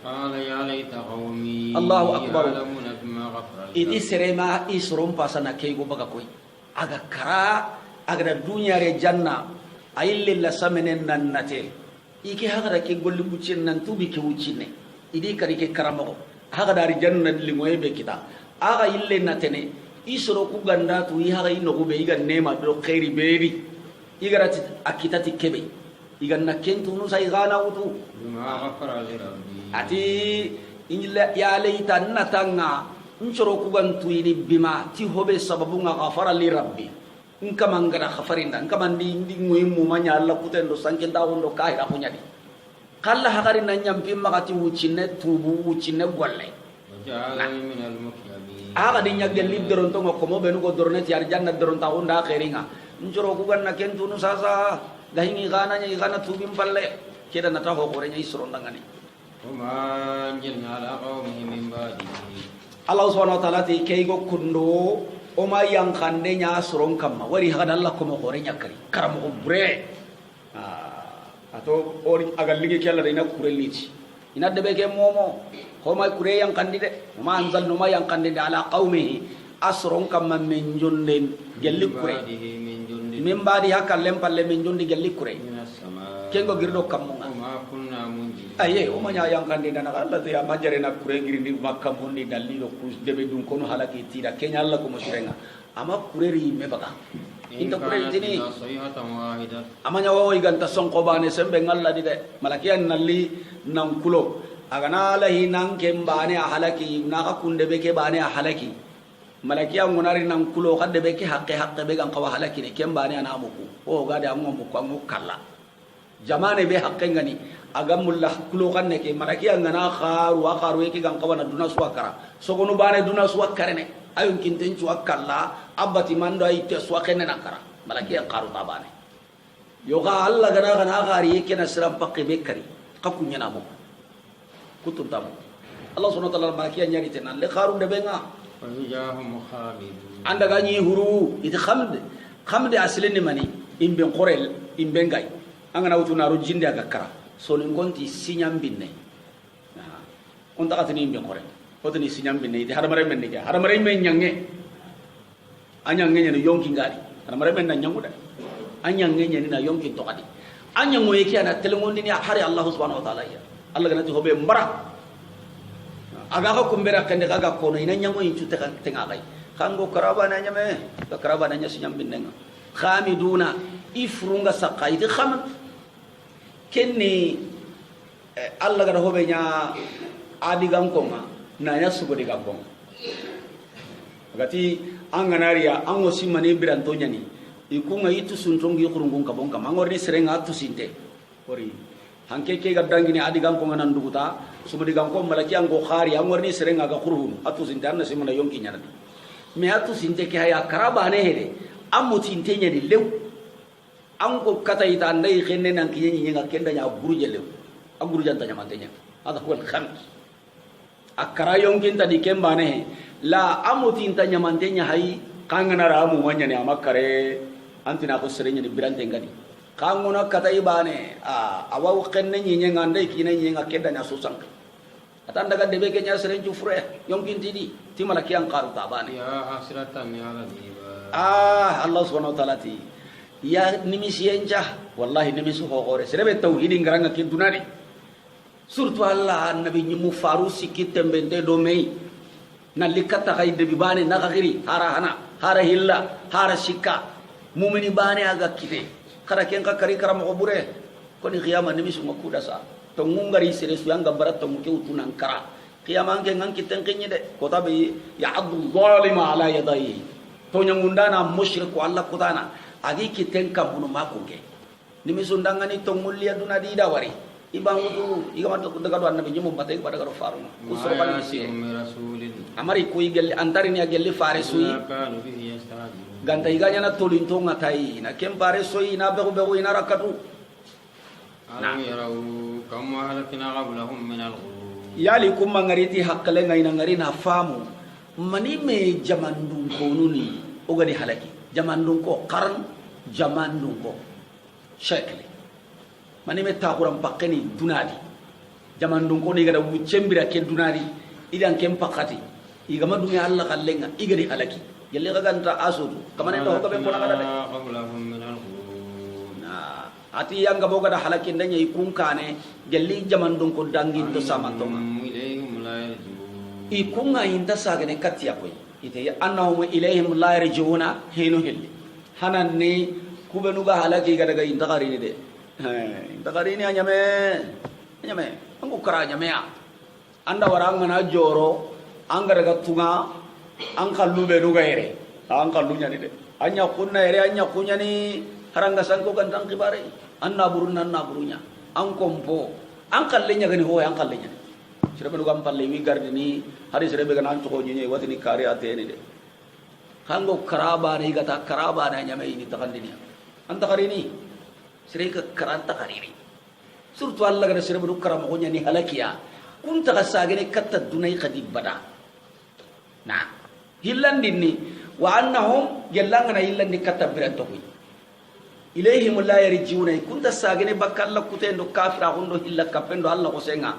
qala ya laita qaumi Allahu akbar ya'lamuna bima ghafara idi serema isrum pasana keigo baga koy aga kara aga dunya re janna ayille la samenen nannate ike hagara ke golli buccin nan tubi ke wuccine idi kari ke karamo haga dari janna lingoy be kita aga ille natene isoro ku ganda tu i haga ino be iga nema do khairi beeri igarati akitati kebe iganna kentu no sai gana utu bima ghafara li rabbi ati injila ya leita natanga nsoro ku gantu ini bima ti hobe sababu nga ghafara li rabbi nkama ngara khafarinda nkama ndi muhimu manya alla kutendo sankenda wondo kaira kunyadi kala hakari na nyampi makati wucine tubu wucine golle waja'ala min al-mukramin aga di nyagge lidron to ngokomo benu go dorne ti arjanna doron ta onda khairinga njoro ku ganna kentu no sasa dahingi gana nya gana tubim palle keda nata ho gore nya isro ndangani wama anjalna ala qaumihi min ba'dihi Allah subhanahu wa ta'ala ti keigo kundo o ma yang khande nya soron kamma wari hada Allah ko mo gore nyakari karamo ko bre ato ori agal ligi kella ina kureliti ina debe ke momo ko ma kure yang kandide ma anzal no ma yang kandide ala qaumihi asron kamma min jonde gelli kure min badi hakal lem palle min jonde gelli kure kengo girdo kammunga ma kunna munji aye o ma nya yang kandide na Allah te amajare na kure girindi makka mundi dalli do kus debe dun kono halaki tira kenya Allah ko mo sirenga ama kureri me baga inta kureri tini amanya wo iganta sonko bane sembe ngalla di de malakiyan nalli nan kulo agana lahi nan kembane a halaki na ka kunde be ke bane a halaki malakiyan ngunari nan kulo kadde be ke haqqe be gan kawa halaki ne kembane ana muku o gade ammo muku amu kala jamane be haqqe ngani agamullah kulo kanne ke malakiyan ngana kharu e ke gan kawa na duna suwakara sogonu bane duna suwakare ne ayun kinten suwakalla abati mando ay te suwakene nakara malakiyan qaru tabane yoga Allah gana gari yake na siram pakke be kari kakunya namo kutun tamu Allah subhanahu wa ta'ala malakiyan nyari tenan le qaru de benga fajahum khalidun anda ganyi huru it khamde aslini mani imbe qorel imbe ngay angana wutu naru jinde aga kara so ni ngonti sinyam binne on takatini imbe qorel fotini sinyam binne ite hadamare men ni hadamare men nyange anyange ni yonki ngari hadamare men na nyanguda anyange ni na yonki to kadi anyango yake ana telengondi ni hari Allah subhanahu wa ta'ala ya Allah ganati hobe mbara aga ko kumbera kende kaga kono ina nyango inchu tenga kai kango karaba na nyame ka karaba na nyasi nyam binenga khamiduna ifrunga saqaiti kham kenni Allah gada hobe nya adigan konga na nya sugo diga konga gati anganariya ango simani biranto nyani ikunga itu suntongi kurungun kabonga mangorni serenga tu sinte ori hanke ke gaddangi ni adigan konga nan duguta sugo diga konga malaki ango khari angorni serenga ga kurun atu sinte anna simana yonki nyana me atu sinte ke haya karaba ne hede amuti intenya di lew ango kata ita ndai khenne nan kiyenyi nga kenda nya buruje lew aguru janta nya mantenya ada huwa al-khams akara yonkin tadi kembane la amutin tanya mantenya hai kangana ramu wanya ne amakare antina ko serenya di birante ngadi kanguna kata ibane awaw kenne nyi ngande kine nyi ngakeda nya susang atanda ga debe kenya serenju fure yonkin tidi timala kian qaru tabane ya hasratan ya rabbi Allah subhanahu wa ta'ala ti ya nimisi enja wallahi nimisi ho gore serebe tauhidin garanga ki dunari surtout Allah annabi nyimu farusi kitembende do mei na likata kayde bi bane na giri hara hana hara hilla hara shikka mu'mini bane aga kite kara ken ka kari karam ko bure ko ni qiyama nimisi makuda sa to ngungari sere su yanga barat to muke utunan kara qiyama nge ngan kiten kenye de ko tabi ya abdul zalima ala yadayhi to nyangundana mushriku Allah kudana agi kiten kabunu makunge nimisi undangani to mulya dunadi dawari ibangutu igamatu daga do annabi nyum batay pada garo faru usurban nasi amari kuy gel antari ni gel fare suyi ganta iganya na tolin to ngatai na kem fare suyi na be be ina rakatu alam yarau kam halakna qablahum min yali kum mangariti hakkale ngaina ngarina famu mani me jamandun ko nuni o gadi halaki jamandun ko qaran jamandun ko shekli mani me takuram pakeni dunadi jaman dun ko ni gada wucembira ke dunadi idan kem pakati igama dunya Allah kallenga igadi halaki gelle ga ganta asudu kamane to ko be ko ngada na ati yanga boga da halaki ndanya ikun kane gelli jaman dun ko dangi to sama to ikunga inta sagane katiya koy ite annahum ilayhim la yarjuna hinu hilli hananni kubenu ga halaki gada ga inta qarini de intakari ini anyame angku kara anyame ya anda warang mana joro anggar gatunga angkalu beru gaire angkalu nyani de anya kunna ere anya kunya ni haranga sangko gantang kibare anna burunya angkompo angkallenya gani ho angkallenya sirabe gam palle wi gardini hari sirabe gana anto ko nyenye watini kare atene de hango karaba ni gata karaba na anyame ini takandini antakari ini sereka karanta kariri surtout Allah gara serebe du karam ko nyani halakiya kunta gasagene katta dunay khadi bada na hillandini wa annahum yallangana hillandi katta biranto ko ilayhim la yarjiuna kunta sagene bakalla kutendo kafira hondo hilla kapendo Allah ko senga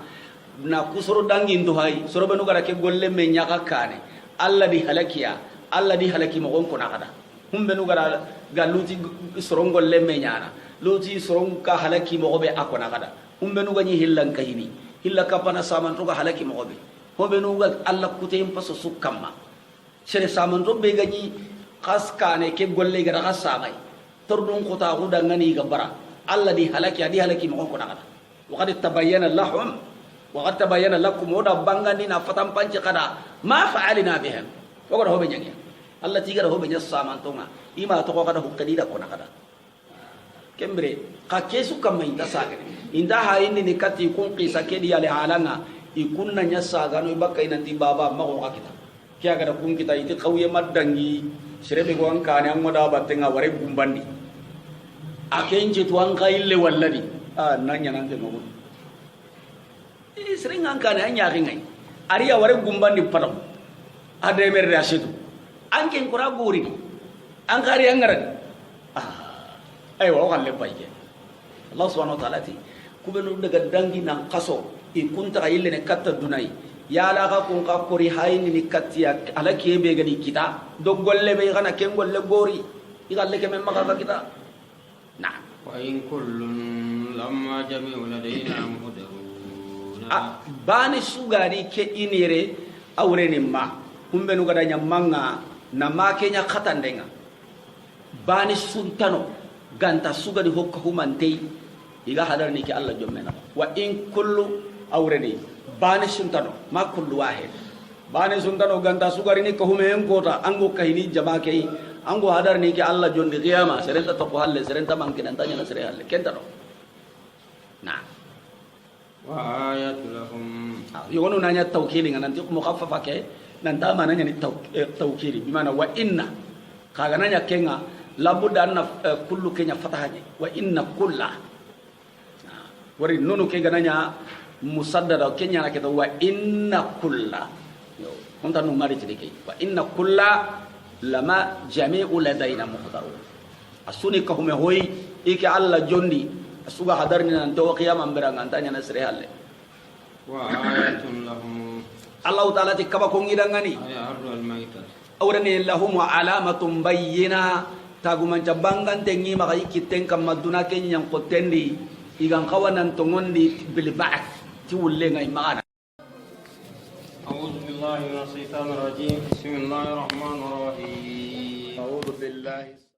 na kusoro dangi ndo hay soro benu gara ke golle me nyaka kane Allah di halakiya Allah di halaki mo gonko nakada humbenu gara galuti soro golle me nyana loti sorong ka halaki mo be akona kada umbenu gani hillan kahini hilla kapana saman to ga halaki mo be hobenu ga Allah kutem paso sukamma sere saman to be gani khaskane ke golle ga khasamai tordon ko ta guda ngani ga bara Allah di halaki mo ko nakada wa qad tabayyana lahum wa qad tabayyana lakum oda bangani na fatam panci kada ma fa'alina bihim wa ko hobe nyangi Allah tiga hobe nya saman to nga ima to ko kada hukadi da ko nakada kembre ka kesu kam inda sagane inda hayni ni kati kun qisa kedi yale halanga ikunna nya sagano ibaka inanti baba mago ka kita kya gada kun kita iti qawiye maddangi sirebe go an kane an moda battenga ware gumbandi akenje to an kaille walladi nanya nan te mago sering an kane anya ringai ariya ware gumbandi padam ade mer rasidu anken kura guri an kari an ngaran aywa wakan lepai ke Allah subhanahu wa ta'ala ti kubenu daga dangi nan qaso i kunta ayille ne katta dunai ya la ka kun ka kori hayni ni katiya ala ke be gadi kita do golle be kana ken golle gori i galle ke men maka kita na wa in kullun lamma jami'u ladaina mudarun bani sugari ke inire awre ni ma kumbenu gada nyamanga na ma kenya khatandenga bani suntano ganta suga di hokka humantei iga hadar ni ke Allah jommena wa in kullu awreni bani suntano ma kullu wahid bani suntano ganta suga ni ko humen kota ango kahini jama kei ango hadar ni ke Allah jondi qiyama serenta to ko halle serenta mangkin antanya na sere halle kentano na wa ayatul lahum yono nanya tawkili nanti ko mukhaffafa ke nanta mananya ni tawkili bimana wa inna kaga nanya kenga labudda anna kullu kenya fatahani wa inna kulla wari nonu ke gananya musaddada kenya na kita wa inna kulla kunta no mari tidike wa inna kulla lama jami'u ladaina muhdarun asuni ka hume hoy ike alla jondi asuga hadarni nan to qiyamah beranga tanya na sire halle wa ayatun lahum Allah taala tikaba ko ngidangani ya ardul maita awrani lahum alamatun bayyina taguman cabangan tengi makai kitten kam maduna kenya ko tendi igan kawanan tongondi bil ba'th ti wulle ngai maana a'udzu billahi minasyaitonir rajim bismillahirrahmanirrahim a'udzu billahi